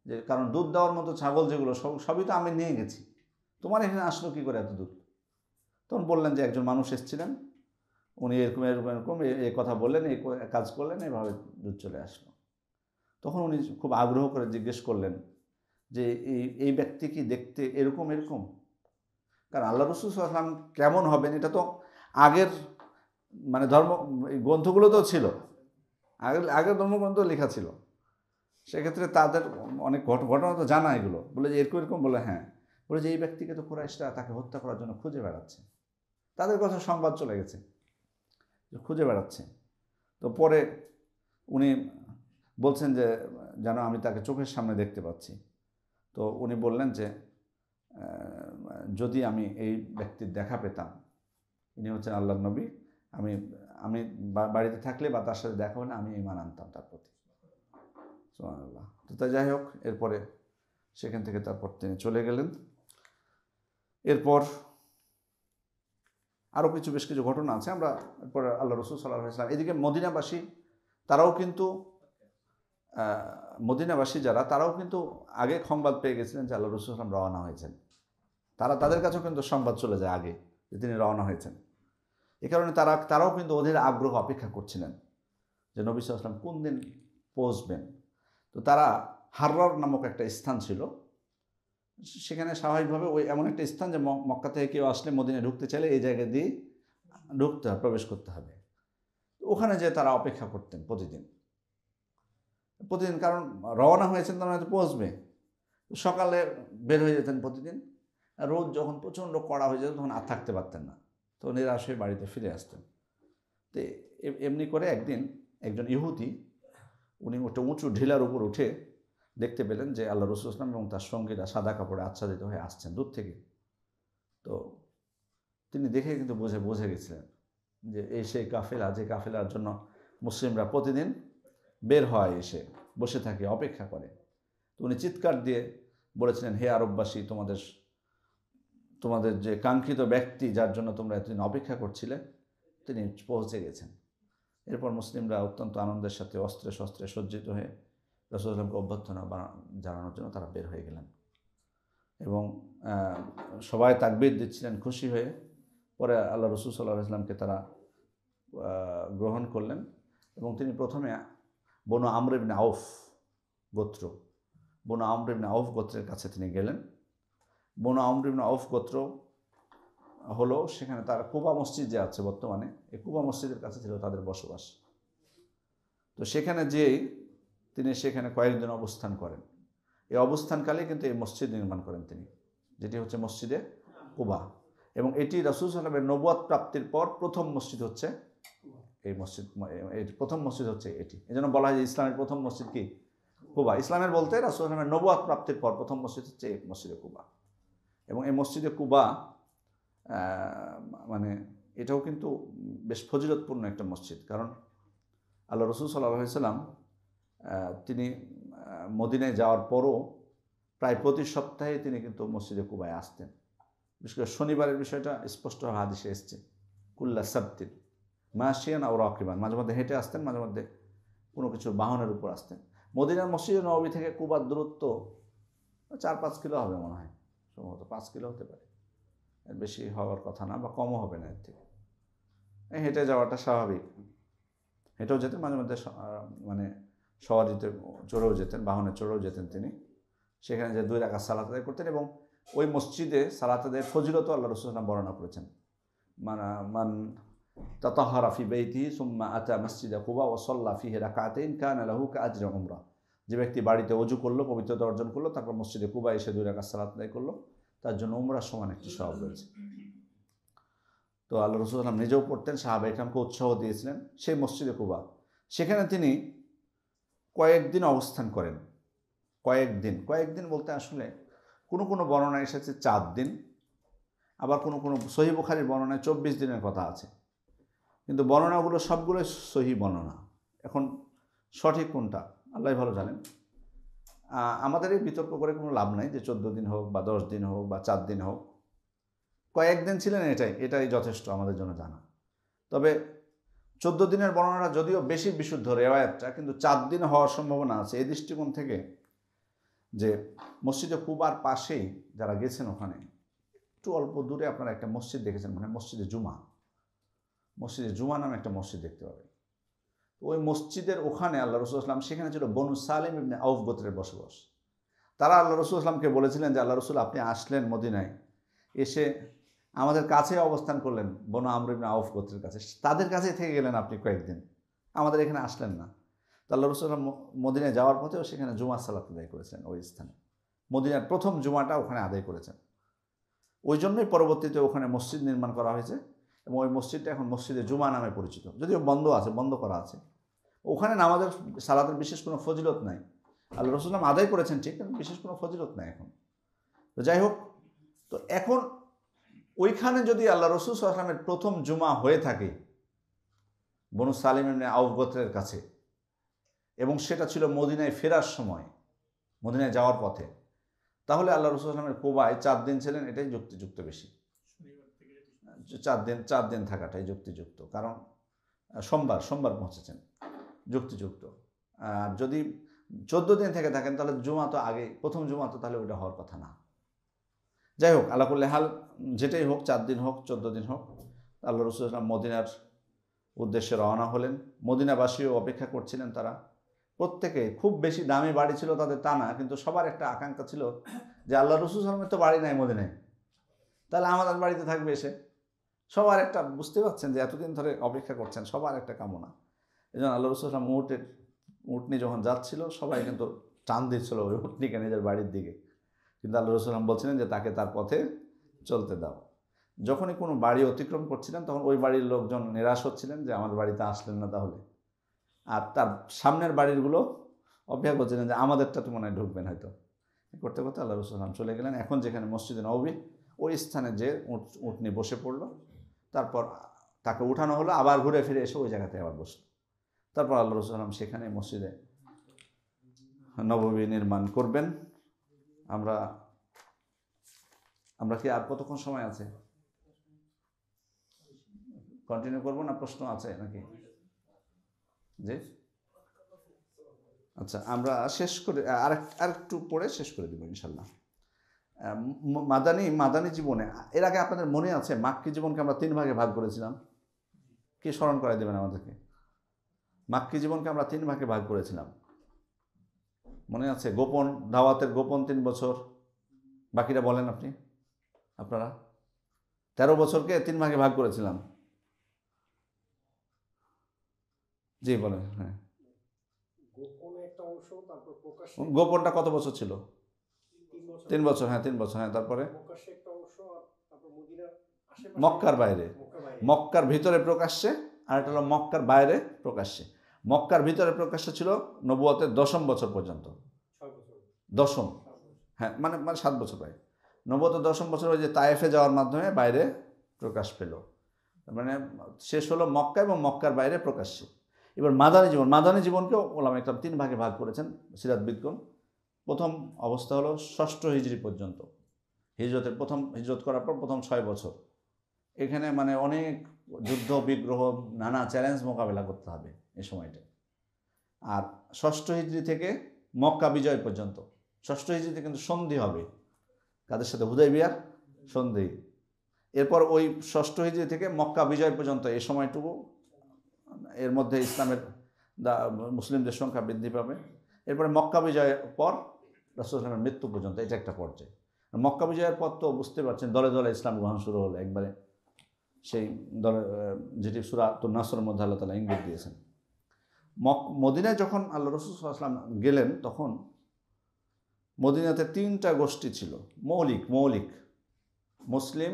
যে কারণ দুধ দেওয়ার মতো ছাগল যেগুলো সবই তো আমি নিয়ে গেছি, তোমার এখানে আসলো কী করে এত দুধ? তখন বললেন যে একজন মানুষ এসেছিলেন, উনি এরকম এরকম এরকম এই কথা বললেন, এই কাজ করলেন, এভাবে দুধ চলে আসলো। তখন উনি খুব আগ্রহ করে জিজ্ঞেস করলেন যে এই ব্যক্তি কি দেখতে এরকম এরকম? কারণ আল্লাহ রাসূল সাল্লাল্লাহু আলাইহি ওয়াসাল্লাম কেমন হবেন এটা তো আগের মানে ধর্ম গ্রন্থগুলোতেও ছিল, আগের ধর্মগ্রন্থ লেখা ছিল। সেক্ষেত্রে তাদের অনেক ঘটনা তো জানা এগুলো। বলে যে এরকম এরকম, বলে হ্যাঁ। বলে যে এই ব্যক্তিকে তো কুরাইশরা তাকে হত্যা করার জন্য খুঁজে বেড়াচ্ছে, তাদের কথা সংবাদ চলে গেছে, খুঁজে বেড়াচ্ছে। তো পরে উনি বলছেন যে যেন আমি তাকে চোখের সামনে দেখতে পাচ্ছি। তো উনি বললেন যে যদি আমি এই ব্যক্তির দেখা পেতাম, ইনি হচ্ছেন আল্লাহর নবী, আমি আমি বাড়িতে থাকলে বা তার সাথে দেখা হলে আমি ঈমান আনতাম তার প্রতি। সুবহানাল্লাহ। তো তাই যাই হোক, এরপরে সেখান থেকে তারপর তিনি চলে গেলেন। এরপর আরও বেশ কিছু ঘটনা আছে। আমরা এরপরে আল্লাহ রাসূল সাল্লাল্লাহু আলাইহি ওয়াসাল্লাম, এদিকে মদিনাবাসী তারাও কিন্তু মদিনাবাসী যারা, তারাও কিন্তু আগে সংবাদ পেয়ে গেছিলেন যে আল্লাহ রাসূল সাল্লাল্লাহু আলাইহি ওয়াসাল্লাম রওনা হয়েছেন। তাদের কাছেও কিন্তু সংবাদ চলে যায় আগে যে তিনি রওনা হয়েছেন। এ কারণে তারাও কিন্তু অধীর আগ্রহ অপেক্ষা করছিলেন যে নবী সাল্লাল্লাহু আলাইহি ওয়াসাল্লাম কোন দিন পৌঁছবেন। তো তারা হাররার নামক একটা স্থান ছিল, সেখানে স্বাভাবিকভাবে ওই এমন একটা স্থান যে মক্কা থেকে কেউ আসলে মদিনায় ঢুকতে চাইলে এই জায়গা দিয়ে ঢুকতে হবে, প্রবেশ করতে হবে। ওখানে যেয়ে তারা অপেক্ষা করতেন প্রতিদিন, কারণ রওনা হয়েছেন তারা হয়তো পৌঁছবে। সকালে বের হয়ে যেতেন প্রতিদিন। রোদ যখন প্রচণ্ড কড়া হয়ে যেত তখন আর থাকতে পারতেন না, তো নিরাশ হয়ে বাড়িতে ফিরে আসতেন। তো এমনি করে একদিন একজন ইহুদি, উনি একটা উঁচু ঢিলার উপর উঠে দেখতে পেলেন যে আল্লাহ রাসূল সাল্লাল্লাহু আলাইহি ওয়াসাল্লাম এবং তার সঙ্গীরা সাদা কাপড়ে আচ্ছাদিত হয়ে আসছেন দূর থেকে। তো তিনি দেখে কিন্তু বুঝে গেছিলেন যে এই সেই কাফেলা, যে কাফেলার জন্য মুসলিমরা প্রতিদিন বের হয়, এসে বসে থাকে, অপেক্ষা করে। তো উনি চিৎকার দিয়ে বলেছিলেন, হে আরববাসী, তোমাদের যে কাঙ্ক্ষিত ব্যক্তি যার জন্য তোমরা এতদিন অপেক্ষা করছিলে তিনি পৌঁছে গেছেন। এরপর মুসলিমরা অত্যন্ত আনন্দের সাথে অস্ত্রে শস্ত্রে সজ্জিত হয়ে রাসূলুল্লাহ সাল্লাল্লাহু আলাইহি ওয়াসাল্লামকে অভ্যর্থনা জানানোর জন্য তারা বের হয়ে গেলেন এবং সবাই তাকবীর দিচ্ছিলেন খুশি হয়ে। পরে আল্লাহ রাসূল সাল্লাল্লাহু আলাইহি ওয়াসাল্লামকে তারা গ্রহণ করলেন এবং তিনি প্রথমে বনু আমর ইবনে আউফ গোত্রের কাছে তিনি গেলেন। বনু আমর ইবনে আউফ গোত্র হলো, সেখানে তার কুবা মসজিদ যে আছে বর্তমানে, এই কুবা মসজিদের কাছে ছিল তাদের বসবাস। তো সেখানে যেই তিনি সেখানে কয়েকদিন অবস্থান করেন। এই অবস্থানকালে কিন্তু এই মসজিদ নির্মাণ করেন তিনি, যেটি হচ্ছে মসজিদে কুবা। এবং এটি রাসূল সাল্লাল্লাহু আলাইহি ওয়াসাল্লামের নবুয়ত প্রাপ্তির পর প্রথম মসজিদ হচ্ছে এই মসজিদ। প্রথম মসজিদ হচ্ছে এটি। এই জন্য বলা হয় যে ইসলামের প্রথম মসজিদ কি? কুবা। ইসলামের বলতে রাসূল সাল্লাল্লাহু আলাইহি ওয়াসাল্লামের নবুয়ত প্রাপ্তির পর প্রথম মসজিদ হচ্ছে এই মসজিদে কুবা। এবং এই মসজিদে কুবা মানে এটাও কিন্তু বেশ ফজিলতপূর্ণ একটা মসজিদ। কারণ আল্লাহ রাসূল সাল্লাল্লাহু আলাইহি ওয়াসাল্লাম তিনি মদিনায় যাওয়ার পরও প্রায় প্রতি সপ্তাহে তিনি কিন্তু মসজিদে কুবায় আসতেন। বিশেষ করে শনিবারের বিষয়টা স্পষ্ট হাদিসে এসছে, কুল্লা সাবতিন মাশিয়ান আও রাকিবান, মাঝে মধ্যে হেঁটে আসতেন, মাঝে মধ্যে কোনো কিছু বাহনের উপর আসতেন। মদিনার মসজিদে নববী থেকে কুবার দূরত্ব 4-5 কিলো হবে মনে হয়, সম্ভবত 5 কিলো হতে পারে, এর বেশি হওয়ার কথা না, বা কমও হবে না এর থেকে। হেঁটে যাওয়াটা স্বাভাবিক। হেঁটেও যেতেন, মাঝে মধ্যে মানে সওয়ারিতে চড়েও যেতেন, বাহনে চড়েও যেতেন তিনি। সেখানে যে 2 রাকাত সালাত আদায় করতেন এবং ওই মসজিদে সালাত আদায়ের ফজিলতও আল্লাহ রাসূল সাল্লাল্লাহু আলাইহি ওয়াসাল্লাম বর্ণনা করেছেন। মান তাতাহহারা ফি বাইতিহি সুম্মা আতা মসজিদে কুবা ওয়া সাল্লা ফিহি রাকাতাইন কানা লাহু কাআজরি উমরা। যে ব্যক্তি বাড়িতে ওযু করলো, পবিত্রতা অর্জন করলো, তারপর মসজিদে কুবা এসে 2 রাকাত সালাত আদায় করলো, তার জন্য উমরার সমান একটি সওয়াব রয়েছে। তো আল্লাহ রাসূল সাল্লাল্লাহু আলাইহি ওয়াসাল্লাম নিজেও পড়তেন, সাহাবায়ে কেরামকে উৎসাহ দিয়েছিলেন। সেই মসজিদে কুবা, সেখানে তিনি কয়েকদিন অবস্থান করেন। কয়েকদিন বলতে আসলে কোনো কোনো বর্ণনায় এসেছে 4 দিন, আবার কোনো কোনো সহিহ বুখারীর বর্ণনায় 24 দিনের কথা আছে। কিন্তু বর্ণনাগুলো সবগুলোই সহিহ বর্ণনা। এখন সঠিক কোনটা আল্লাহই ভালো জানেন। আমাদের এই বিতর্ক করে কোনো লাভ নাই যে 14 দিন হোক বা 10 দিন হোক বা 4 দিন হোক, কয়েকদিন ছিলেন, এটাই যথেষ্ট আমাদের জন্য জানা। তবে 14 দিনের বর্ণনা যদিও বেশি বিশুদ্ধ রেওয়ায়াতটা, কিন্তু 4 দিন হওয়ার সম্ভাবনা আছে এই দৃষ্টিকোণ থেকে যে মসজিদে কুবার পাশেই যারা গেছেন ওখানে একটু অল্প দূরে আপনারা একটা মসজিদ দেখেছেন, মানে মসজিদে জুমা নামে একটা মসজিদ দেখতে পাবেন। ওই মসজিদের ওখানে আল্লাহ রাসূল সাল্লাল্লাহু আলাইহি ওয়াসাল্লাম, সেখানে ছিল বনু সালেম ইবনে আউফ গোত্রের বসবাস। তারা আল্লাহ রাসূল সাল্লাল্লাহু আলাইহি ওয়াসাল্লামকে বলেছিলেন যে, আল্লাহ রাসূল আপনি আসলেন মদিনায়, এসে আমাদের কাছে অবস্থান করলেন, বনু আমর ইবনে আউফ গোত্রের কাছে, তাদের কাছে থেকে গেলেন আপনি কয়েকদিন, আমাদের এখানে আসলেন না। তো আল্লাহ রাসূল মদিনায় যাওয়ার পথেও সেখানে জুমার সালাত আদায় করেছেন ওই স্থানে। মদিনার প্রথম জুমাটা ওখানে আদায় করেছেন। ওই জন্যই পরবর্তীতে ওখানে মসজিদ নির্মাণ করা হয়েছে এবং ওই মসজিদটা এখন মসজিদে জুমা নামে পরিচিত, যদিও বন্ধ করা আছে। ওখানে নামাজের সালাতের বিশেষ কোনো ফজিলত নাই, আল্লাহ রাসূল আদায় করেছেন ঠিক, কিন্তু বিশেষ কোনো ফজিলত নাই এখন। তো যাই হোক, তো এখন ওইখানে যদি আল্লাহ রাসূল সাল্লাল্লাহু আলাইহি ওয়াসাল্লামের প্রথম জুমা হয়ে থাকে বনু সালেম ইবনে আউফ গোত্রের কাছে, এবং সেটা ছিল মদিনায় ফেরার সময়, মদিনায় যাওয়ার পথে, তাহলে আল্লাহ রাসূল সাল্লাল্লাহু আলাইহি ওয়াসাল্লামের কুবায় 4 দিন ছিলেন, এটাই যুক্তিযুক্ত বেশি। 4 দিন থাকাটাই যুক্তিযুক্ত, কারণ সোমবার পৌঁছেছেন, যুক্তিযুক্ত। আর যদি 14 দিন থেকে থাকেন তাহলে জুমা তো আগে, প্রথম জুমা তো তাহলে ওইটা হওয়ার কথা না। যাই হোক, আল্লাহ কুল্লি হাল, যেটাই হোক, 4 দিন হোক 14 দিন হোক, আল্লাহ রাসূল সাল্লাল্লাহু আলাইহি ওয়াসাল্লাম মদিনার উদ্দেশ্যে রওনা হলেন। মদিনাবাসীও অপেক্ষা করছিলেন। তারা প্রত্যেকে, খুব বেশি দামি বাড়ি ছিল তাদের তা না, কিন্তু সবার একটা আকাঙ্ক্ষা ছিল যে আল্লাহ রাসূল সাল্লাল্লাহু আলাইহি ওয়াসাল্লামের তো বাড়ি নাই মদিনায়, তাহলে আমাদের বাড়িতে থাকবে এসে। সবার একটা, বুঝতে পারছেন যে এতদিন ধরে অপেক্ষা করছেন, সবার একটা কামনা। এই জন্য আল্লাহ রাসূল সাল্লাল্লাহু আলাইহি ওয়াসাল্লাম উটনি যখন যাচ্ছিল, সবাই কিন্তু টান দিচ্ছিল ওই উটনিকে নিজের বাড়ির দিকে, কিন্তু আল্লাহ রাসূল সাল্লাল্লাহু আলাইহি ওয়াসাল্লাম বলছিলেন যে তাকে তার পথে চলতে দাও। যখনই কোনো বাড়ি অতিক্রম করছিলেন তখন ওই বাড়ির লোকজন নিরাশ হচ্ছিলেন যে আমার বাড়িতে আসলেন না তাহলে, আর তার সামনের বাড়িগুলো অপেক্ষা করছিলেন যে আমাদেরটা তো মনে হয় ঢুকবেন হয়তো। করতে করতে আল্লাহ রাসূল সাল্লাল্লাহু আলাইহি ওয়াসাল্লাম চলে গেলেন। এখন যেখানে মসজিদে নববী, ওই স্থানে যে উটনি বসে পড়ল, তারপর তাকে উঠানো হলো, আবার ঘুরে ফিরে এসে ওই জায়গাতে আবার বসলো। তারপর আল্লাহ রাসূল সাল্লাল্লাহু আলাইহি ওয়াসাল্লাম সেখানে মসজিদে নববী নির্মাণ করবেন। আমরা কি আর কতক্ষণ সময় আছে? কন্টিনিউ করবো না প্রশ্ন আছে নাকি? জি, আচ্ছা, আমরা শেষ করে আরেকটু পড়ে শেষ করে দেবো ইনশাল্লাহ। মাদানী জীবনে, এর আগে আপনাদের মনে আছে মাক্কি জীবনকে আমরা 3 ভাগে ভাগ করেছিলাম? কি স্মরণ করাই দেবেন আমাদেরকে? মাক্কি জীবনকে আমরা 3 ভাগে ভাগ করেছিলাম, মনে আছে? দাওয়াতের গোপন 3 বছর, বাকিটা বলেন আপনারা। 13 বছরকে 3 ভাগে ভাগ করেছিলাম। জি বলেন। হ্যাঁ, গোপনটা কত বছর ছিল? 3 বছর। হ্যাঁ, 3 বছর। হ্যাঁ, তারপরে মক্কার বাইরে, মক্কার ভিতরে প্রকাশ্যে, আর এটা হলো মক্কার বাইরে প্রকাশ্যে। মক্কার ভিতরে প্রকাশ্যে ছিল নবুয়তের 10ম বছর পর্যন্ত, 10ম, হ্যাঁ, মানে 7 বছর প্রায়। নবুয়তের 10ম বছর ওই যে তায়েফে যাওয়ার মাধ্যমে বাইরে প্রকাশ পেল, মানে শেষ হলো মক্কা এবং মক্কার বাইরে প্রকাশ্যে। এবার মাদানী জীবনকেও ওলামা ইকরাম 3 ভাগে ভাগ করেছেন সিরাতবিদগণ। প্রথম অবস্থা হলো 6ষ্ঠ হিজরি পর্যন্ত, হিজরত করার পর প্রথম 6 বছর। এখানে মানে অনেক যুদ্ধ বিগ্রহ, নানা চ্যালেঞ্জ মোকাবেলা করতে হবে এই সময়টা। আর 6ষ্ঠ হিজরি থেকে মক্কা বিজয় পর্যন্ত, 6ষ্ঠ হিজরিতে কিন্তু সন্ধি হবে, কাদের সাথে? হুদাইবিয়ার সন্ধি। এরপর ওই 6ষ্ঠ হিজরি থেকে মক্কা বিজয় পর্যন্ত এই সময়টুকু, এর মধ্যে মুসলিমদের সংখ্যা বৃদ্ধি পাবে। এরপরে মক্কা বিজয়ের পর রাসূল সাল্লাল্লাহু আলাইহি ওয়াসাল্লামের মৃত্যু পর্যন্ত, এটা একটা পর্যায়। মক্কা বিজয়ের পর তো বুঝতে পারছেন দলে দলে ইসলাম গ্রহণ শুরু হলো একবারে, সেই দলে, যেটি সূরা নাসরের মধ্যে আল্লাহ তাআলা ইঙ্গিত দিয়েছেন। মদিনায় যখন আল্লাহ রাসূল সাল্লাল্লাহু আলাইহি ওয়াসাল্লাম গেলেন, তখন মদিনাতে 3টা গোষ্ঠী ছিল, মৌলিক মুসলিম,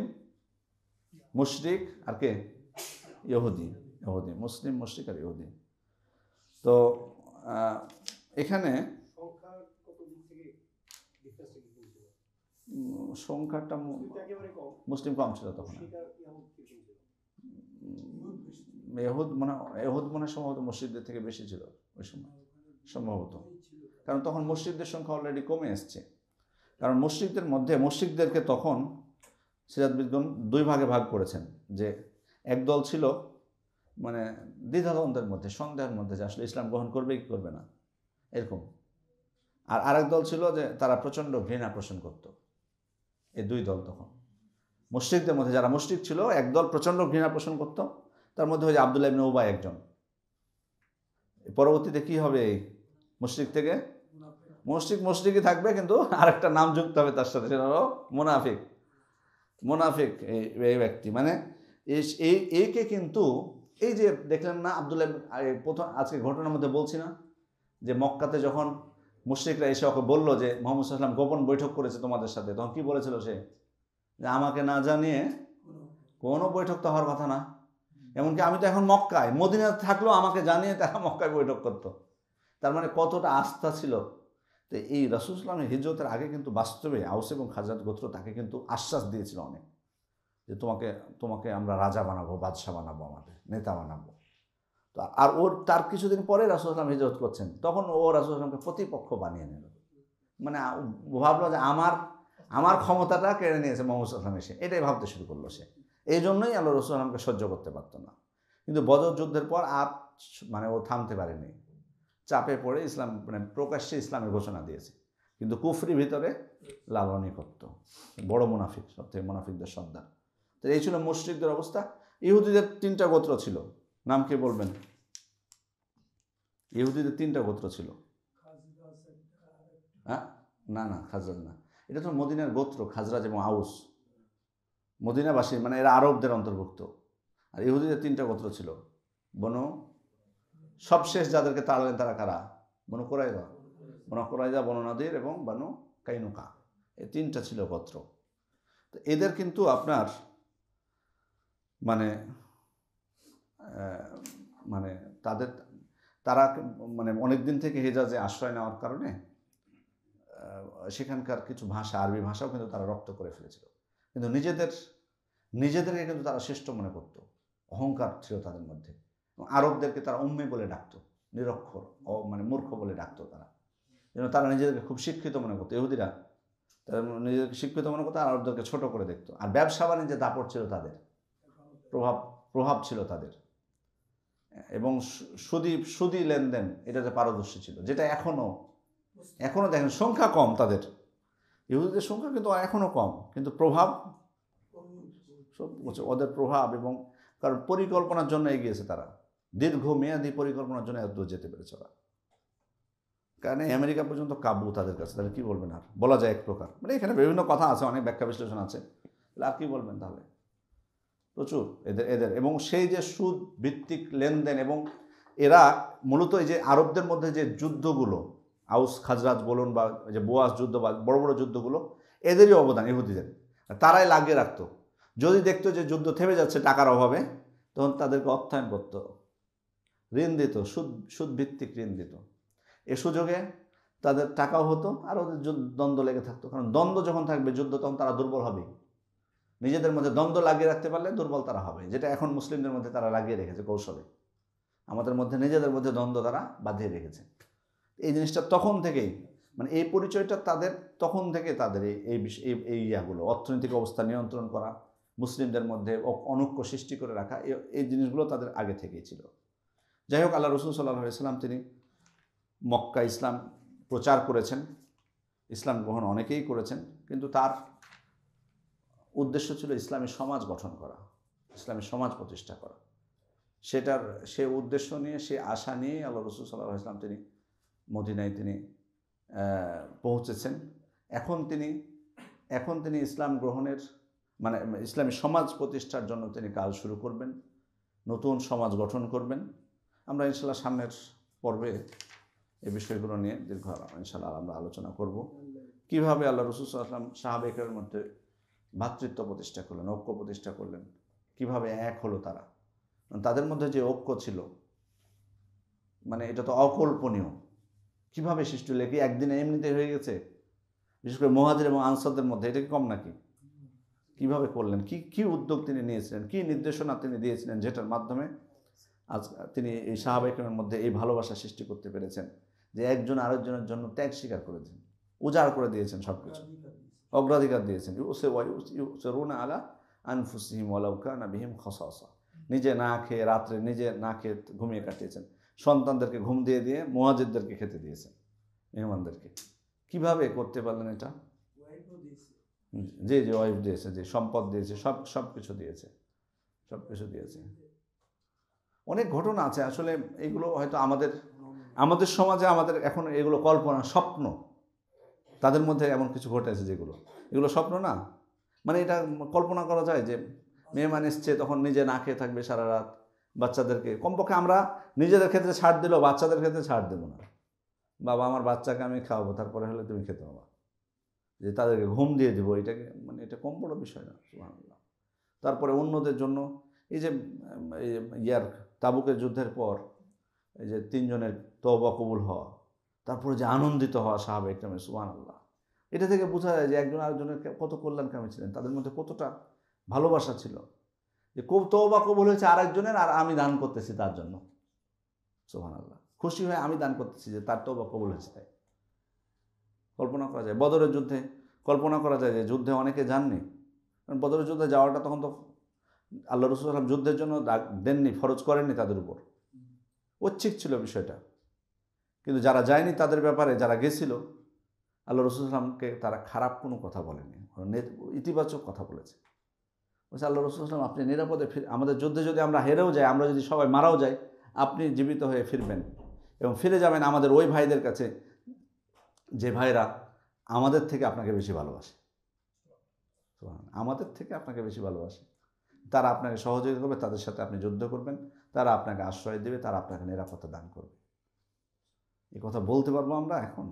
মুশরিক আর কে, ইহুদি। ইহুদি, মুসলিম, মুশরিক আর ইহুদি। তো এখানে সংখ্যাটা মুসলিম কম ছিল তখন। এহুদ মনে সম্ভবত মসজিদদের থেকে বেশি ছিল ওই সময়, সম্ভবত, কারণ তখন মসজিদদের সংখ্যা অলরেডি কমে এসছে। কারণ মুশরিকদেরকে তখন সিরাজবিদগণ দুই ভাগে ভাগ করেছেন, যে একদল ছিল মানে দ্বিধাদ্বন্দ্বের মধ্যে, সন্দেহের মধ্যে, যে আসলে ইসলাম গ্রহণ করবে কি করবে না এরকম, আর আরেক দল ছিল যে তারা প্রচণ্ড ঘৃণা পোষণ করত। এই দুই দল তখন মুশরিকদের মধ্যে, যারা মুশরিক ছিল একদল প্রচণ্ড ঘৃণা পোষণ করত, তার মধ্যে ওই যে আব্দুল্লাহ ইবনে উবাই একজন। পরবর্তীতে কি হবে, এই মুশরিক থেকে মুশরিকই থাকবে, কিন্তু আরেকটা নাম যুক্ত হবে তার সাথে, সেটা হলো মুনাফিক এই ব্যক্তি। মানে এইকে কিন্তু এই যে দেখলেন না আব্দুল্লাহ, প্রথম আজকে ঘটনার মধ্যে বলছি না যে মক্কাতে যখন মুশরিকরা এসে ওকে বলল যে মুহাম্মদ সাল্লাল্লাহু আলাইহি ওয়াসাল্লাম গোপন বৈঠক করেছে তোমাদের সাথে, তখন কি বলেছিল সে, যে আমাকে না জানিয়ে কোনো বৈঠক তো হওয়ার কথা না, এমনকি আমি তো এখন মক্কায়, মদিনাতে থাকলেও আমাকে জানিয়ে তারা মক্কায় বৈঠক করতো। তার মানে কতটা আস্থা ছিল। তো এই রাসূল সাল্লাল্লাহু আলাইহি ওয়াসাল্লামের হিজরতের আগে কিন্তু বাস্তবে আউস এবং খাজরাজ গোত্র তাকে কিন্তু আশ্বাস দিয়েছিল অনেক, যে তোমাকে আমরা রাজা বানাবো, বাদশাহ বানাবো, আমাদের নেতা বানাবো। তো আর তার কিছুদিন পরে রাসূল সাল্লাল্লাহু আলাইহি ওয়াসাল্লাম হিজরত করছেন, তখন ও রাসূল সাল্লাল্লাহু আলাইহি ওয়াসাল্লামকে প্রতিপক্ষ বানিয়ে নিল। মানে ভাবলো যে আমার ক্ষমতাটা কেড়ে নিয়েছে মুহাম্মদ সাল্লাল্লাহু আলাইহি ওয়াসাল্লাম এসে, এটাই ভাবতে শুরু করলো সে। এই জন্যই আল্লাহ রাসূল সাল্লাল্লাহু আলাইহি ওয়াসাল্লামকে সহ্য করতে পারতো না। কিন্তু বদর যুদ্ধের পর আর মানে ও থামতে পারেনি, চাপে পড়ে ইসলাম মানে প্রকাশ্যে ইসলামের ঘোষণা দিয়েছে, কিন্তু কুফরি ভিতরে লালনই করত, বড় মুনাফিক, সব থেকে মুনাফিকদের সর্দার। তো এই ছিল মুশরিকদের অবস্থা। ইহুদিদের 3টা গোত্র ছিল, নাম কে বলবেন? ইহুদিদের 3টা গোত্র ছিল। হ্যাঁ, না খাজরাজ না, এটা তো মদিনার গোত্র, খাজরাজ এবং আউস মদিনাবাসী, মানে এরা আরবদের অন্তর্ভুক্ত। আর ইহুদিদের 3টা গোত্র ছিল। বনু, সবশেষ যাদেরকে তাড়লেন তারা কারা? বনু কুরাইজা, বনু নাদির এবং বনু কাইনুকা, এই 3টা ছিল গোত্র। তো এদের কিন্তু আপনার মানে তারা মানে অনেকদিন থেকে হিজাজে আশ্রয় নেওয়ার কারণে সেখানকার কিছু ভাষা, আরবি ভাষাও কিন্তু তারা রপ্ত করে ফেলেছিল। কিন্তু নিজেদেরকে কিন্তু তারা শ্রেষ্ঠ মনে করত, অহংকার ছিল তাদের মধ্যে। আরবদেরকে তারা উম্মি বলে ডাকতো, নিরক্ষর, মানে মূর্খ বলে ডাকতো তারা, যেন তারা নিজেদেরকে খুব শিক্ষিত মনে করতো। ইহুদিরা তারা নিজেদেরকে শিক্ষিত মনে করতো, আর আরবদেরকে ছোট করে দেখতো। আর ব্যবসা বাণিজ্যে দাপট ছিল তাদের, প্রভাব ছিল তাদের, এবং সুদি লেনদেন এটাতে পারদর্শী ছিল, যেটা এখনো দেখেন সংখ্যা কম তাদের, ইহুদিদের সংখ্যা কিন্তু এখনো কম, কিন্তু প্রভাব সব ওদের প্রভাব, এবং কারণ পরিকল্পনার জন্য এগিয়েছে তারা, দীর্ঘমেয়াদী পরিকল্পনার জন্য এত যেতে পেরেছে ওরা। কারণ আমেরিকা পর্যন্ত কাবু তাদের কাছে, তাহলে কী বলবেন আর, বলা যায় এক প্রকার, মানে এখানে বিভিন্ন কথা আছে, অনেক ব্যাখ্যা বিশ্লেষণ আছে, আর কী বলবেন তাহলে, প্রচুর এদের এবং সেই যে সুদ ভিত্তিক লেনদেন, এবং এরা মূলত এই যে আরবদের মধ্যে যে যুদ্ধগুলো, আউস খাজরাজ বলুন বা যে বোয়াস যুদ্ধ বা বড় বড় যুদ্ধগুলো, এদেরই অবদান ইহুদিদের, তারাই লাগিয়ে রাখতো। যদি দেখতো যে যুদ্ধ থেমে যাচ্ছে টাকার অভাবে, তখন তাদেরকে অর্থায়ন করতো, ঋণ দিত, সুদ ভিত্তিক ঋণ দিত। এ সুযোগে তাদের টাকাও হতো, আর ওদের দ্বন্দ্ব লেগে থাকতো, কারণ দ্বন্দ্ব যখন থাকবে যুদ্ধ, তখন তারা দুর্বল হবে। নিজেদের মধ্যে দ্বন্দ্ব লাগিয়ে রাখতে পারলে দুর্বল তারা হবে, যেটা এখন মুসলিমদের মধ্যে তারা লাগিয়ে রেখেছে কৌশলে। আমাদের মধ্যে নিজেদের মধ্যে দ্বন্দ্ব তারা বাঁধিয়ে রেখেছে। এই জিনিসটা তখন থেকেই, মানে এই পরিচয়টা তাদের তখন থেকে, তাদের এই ইয়াগুলো, অর্থনৈতিক অবস্থা নিয়ন্ত্রণ করা, মুসলিমদের মধ্যে অনৈক্য সৃষ্টি করে রাখা, এই জিনিসগুলো তাদের আগে থেকেই ছিল। যাই হোক, আল্লাহ রাসূল সাল্লাল্লাহু আলাইহি ওয়াসাল্লাম তিনি মক্কা ইসলাম প্রচার করেছেন, ইসলাম গ্রহণ অনেকেই করেছেন, কিন্তু তার উদ্দেশ্য ছিল ইসলামী সমাজ গঠন করা, ইসলামী সমাজ প্রতিষ্ঠা করা। সে উদ্দেশ্য নিয়ে, সে আশা নিয়ে আল্লাহ রাসূল সাল্লাল্লাহু আলাইহি ওয়াসাল্লাম তিনি মদিনায় তিনি পৌঁছেছেন। এখন তিনি ইসলাম গ্রহণের মানে ইসলামী সমাজ প্রতিষ্ঠার জন্য তিনি কাজ শুরু করবেন, নতুন সমাজ গঠন করবেন। আমরা ইনশাআল্লাহ সামনের পর্বে এই বিষয়গুলো নিয়ে দীর্ঘ ইনশাআল্লাহ আমরা আলোচনা করব, কিভাবে আল্লাহ রাসূল সাল্লাল্লাহু আলাইহি ওয়াসাল্লাম সাহাবায়ে কেরামের মধ্যে ভ্রাতৃত্ব প্রতিষ্ঠা করলেন, ঐক্য প্রতিষ্ঠা করলেন, কিভাবে এক হলো তারা, তাদের মধ্যে যে ঐক্য ছিল মানে এটা তো অকল্পনীয়। কিভাবে সৃষ্টি হলে, কি একদিনে এমনিতে হয়ে গেছে? বিশেষ করে মুহাজির এবং আনসারদের মধ্যে এটা কি কম নাকি? কিভাবে করলেন, কি কি উদ্যোগ তিনি নিয়েছিলেন, কি নির্দেশনা তিনি দিয়েছিলেন, যেটার মাধ্যমে আজ তিনি এই সাহাবায়ে কেরামের মধ্যে এই ভালোবাসা সৃষ্টি করতে পেরেছেন যে একজন আরেকজনের জন্য ত্যাগ স্বীকার করেছেন, উজাড় করে দিয়েছেন, সব কিছু অগ্রাধিকার দিয়েছেন। ইউসিরুনা আলা আনফুসিহিম ওয়ালাউ কানা বিহিম খাসাসা, নিজে না খেয়ে রাত্রে নিজে না খেয়ে ঘুমিয়ে কাটিয়েছেন, সন্তানদেরকে ঘুম দিয়ে দিয়ে মুহাজিরদেরকে খেতে দিয়েছেন, মেহমানদেরকে। কিভাবে করতে পারলেন এটা? যে যে ওয়াইফ দিয়েছে, যে সম্পদ দিয়েছে, সব কিছু দিয়েছে, সব কিছু দিয়েছে। অনেক ঘটনা আছে আসলে, এগুলো হয়তো আমাদের সমাজে আমাদের এখন এগুলো কল্পনা, স্বপ্ন। তাদের মধ্যে এমন কিছু ঘটেছে যেগুলো, এগুলো স্বপ্ন না, মানে এটা কল্পনা করা যায় যে মেহমান এসছে তখন নিজে না খেয়ে থাকবে সারা রাত, বাচ্চাদেরকে কমপক্ষে আমরা নিজেদের ক্ষেত্রে ছাড় দিলেও বাচ্চাদের ক্ষেত্রে ছাড় দেবো না। বাবা আমার বাচ্চাকে আমি খাওয়াবো, তারপরে হলে তুমি খেতে পাবা, যে তাদেরকে ঘুম দিয়ে দেবো, এটাকে মানে এটা কম বড় বিষয় না। সুবহানাল্লাহ। তারপরে অন্যদের জন্য এই যে ইয়ার তাবুকের যুদ্ধের পর এই যে 3 জনের তওবা কবুল হওয়া, তারপরে যে আনন্দিত হওয়া সাহাবায়ে কেরামের, সুবহানাল্লাহ, এটা থেকে বোঝা যায় যে একজন আরেকজনের কত কল্যাণকামী ছিলেন, তাদের মধ্যে কতটা ভালোবাসা ছিল, যে তওবা কবুল হয়েছে আরেকজনের আর আমি দান করতেছি তার জন্য, সুবহানাল্লাহ, খুশি হয়ে আমি দান করতেছি যে তার তওবা কবুল হয়েছে। তাই কল্পনা করা যায় বদরের যুদ্ধে, কল্পনা করা যায় যে যুদ্ধে অনেকে যাননি, কারণ বদরের যুদ্ধে যাওয়াটা তখন তো আল্লাহ রাসূল সাল্লাল্লাহু আলাইহি ওয়াসাল্লাম যুদ্ধের জন্য দেননি, ফরজ করেননি তাদের উপর, ঐচ্ছিক ছিল বিষয়টা। কিন্তু যারা যায়নি তাদের ব্যাপারে যারা গেছিল, আল্লাহ রাসূল সাল্লাল্লাহু আলাইহি ওয়াসাল্লামকে তারা খারাপ কোনো কথা বলেনি, ইতিবাচক কথা বলেছে। বলছে আল্লাহ রাসূল সাল্লাল্লাহু আলাইহি ওয়াসাল্লাম আপনি নিরাপদে আমাদের যুদ্ধে যদি আমরা হেরেও যাই, আমরা যদি সবাই মারাও যাই, আপনি জীবিত হয়ে ফিরবেন এবং ফিরে যাবেন আমাদের ওই ভাইদের কাছে যে ভাইরা আমাদের থেকে আপনাকে বেশি ভালোবাসে, আমাদের থেকে আপনাকে বেশি ভালোবাসে, তারা আপনাকে সহযোগিতা করবে, তাদের সাথে আপনি যুদ্ধ করবেন, তারা আপনাকে আশ্রয় দেবে, তারা আপনাকে নিরাপত্তা দান করবে। এই কথা বলতে পারবো আমরা এখন?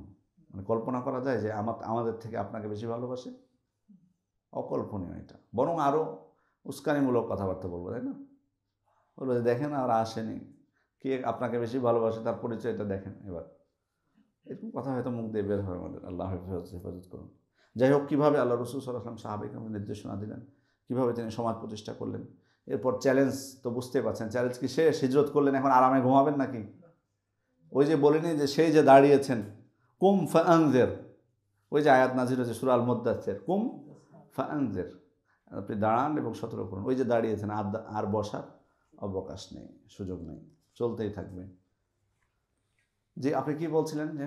মানে কল্পনা করা যায় যে আমাদের থেকে আপনাকে বেশি ভালোবাসে? অকল্পনীয় এটা। বরং আরও উস্কানিমূলক কথাবার্তা বলবো, তাই না? বলবো যে দেখেন আর আসেনি, কে আপনাকে বেশি ভালোবাসে তার পরিচয়টা দেখেন এবার। এরকম কথা হয়তো মুখ দিয়ে বের হয় আমাদের, আল্লাহ হেফাজত করুন। যাই হোক, কীভাবে আল্লাহ রাসূল সাল্লাল্লাহু আলাইহি ওয়াসাল্লাম সাহাবায়ে কেরামকে নির্দেশনা দিলেন, কীভাবে তিনি সমাজ প্রতিষ্ঠা করলেন। এরপর চ্যালেঞ্জ তো বুঝতেই পারছেন, চ্যালেঞ্জ কি শেষ? হিজরত করলেন, এখন আরামে ঘুমাবেন নাকি? ওই যে বলিনি যে সেই যে দাঁড়িয়েছেন, কুম ফাআনজির, ওই যে আয়াত নাজিল হয়েছে সূরা আল মুদ্দাসসির, কুম ফাআনজির, আপনি দাঁড়ান এবং সতর্ক করুন। ওই যে দাঁড়িয়েছেন, আর বসার অবকাশ নেই, সুযোগ নেই, চলতেই থাকবে। যে আপনি কি বলছিলেন যে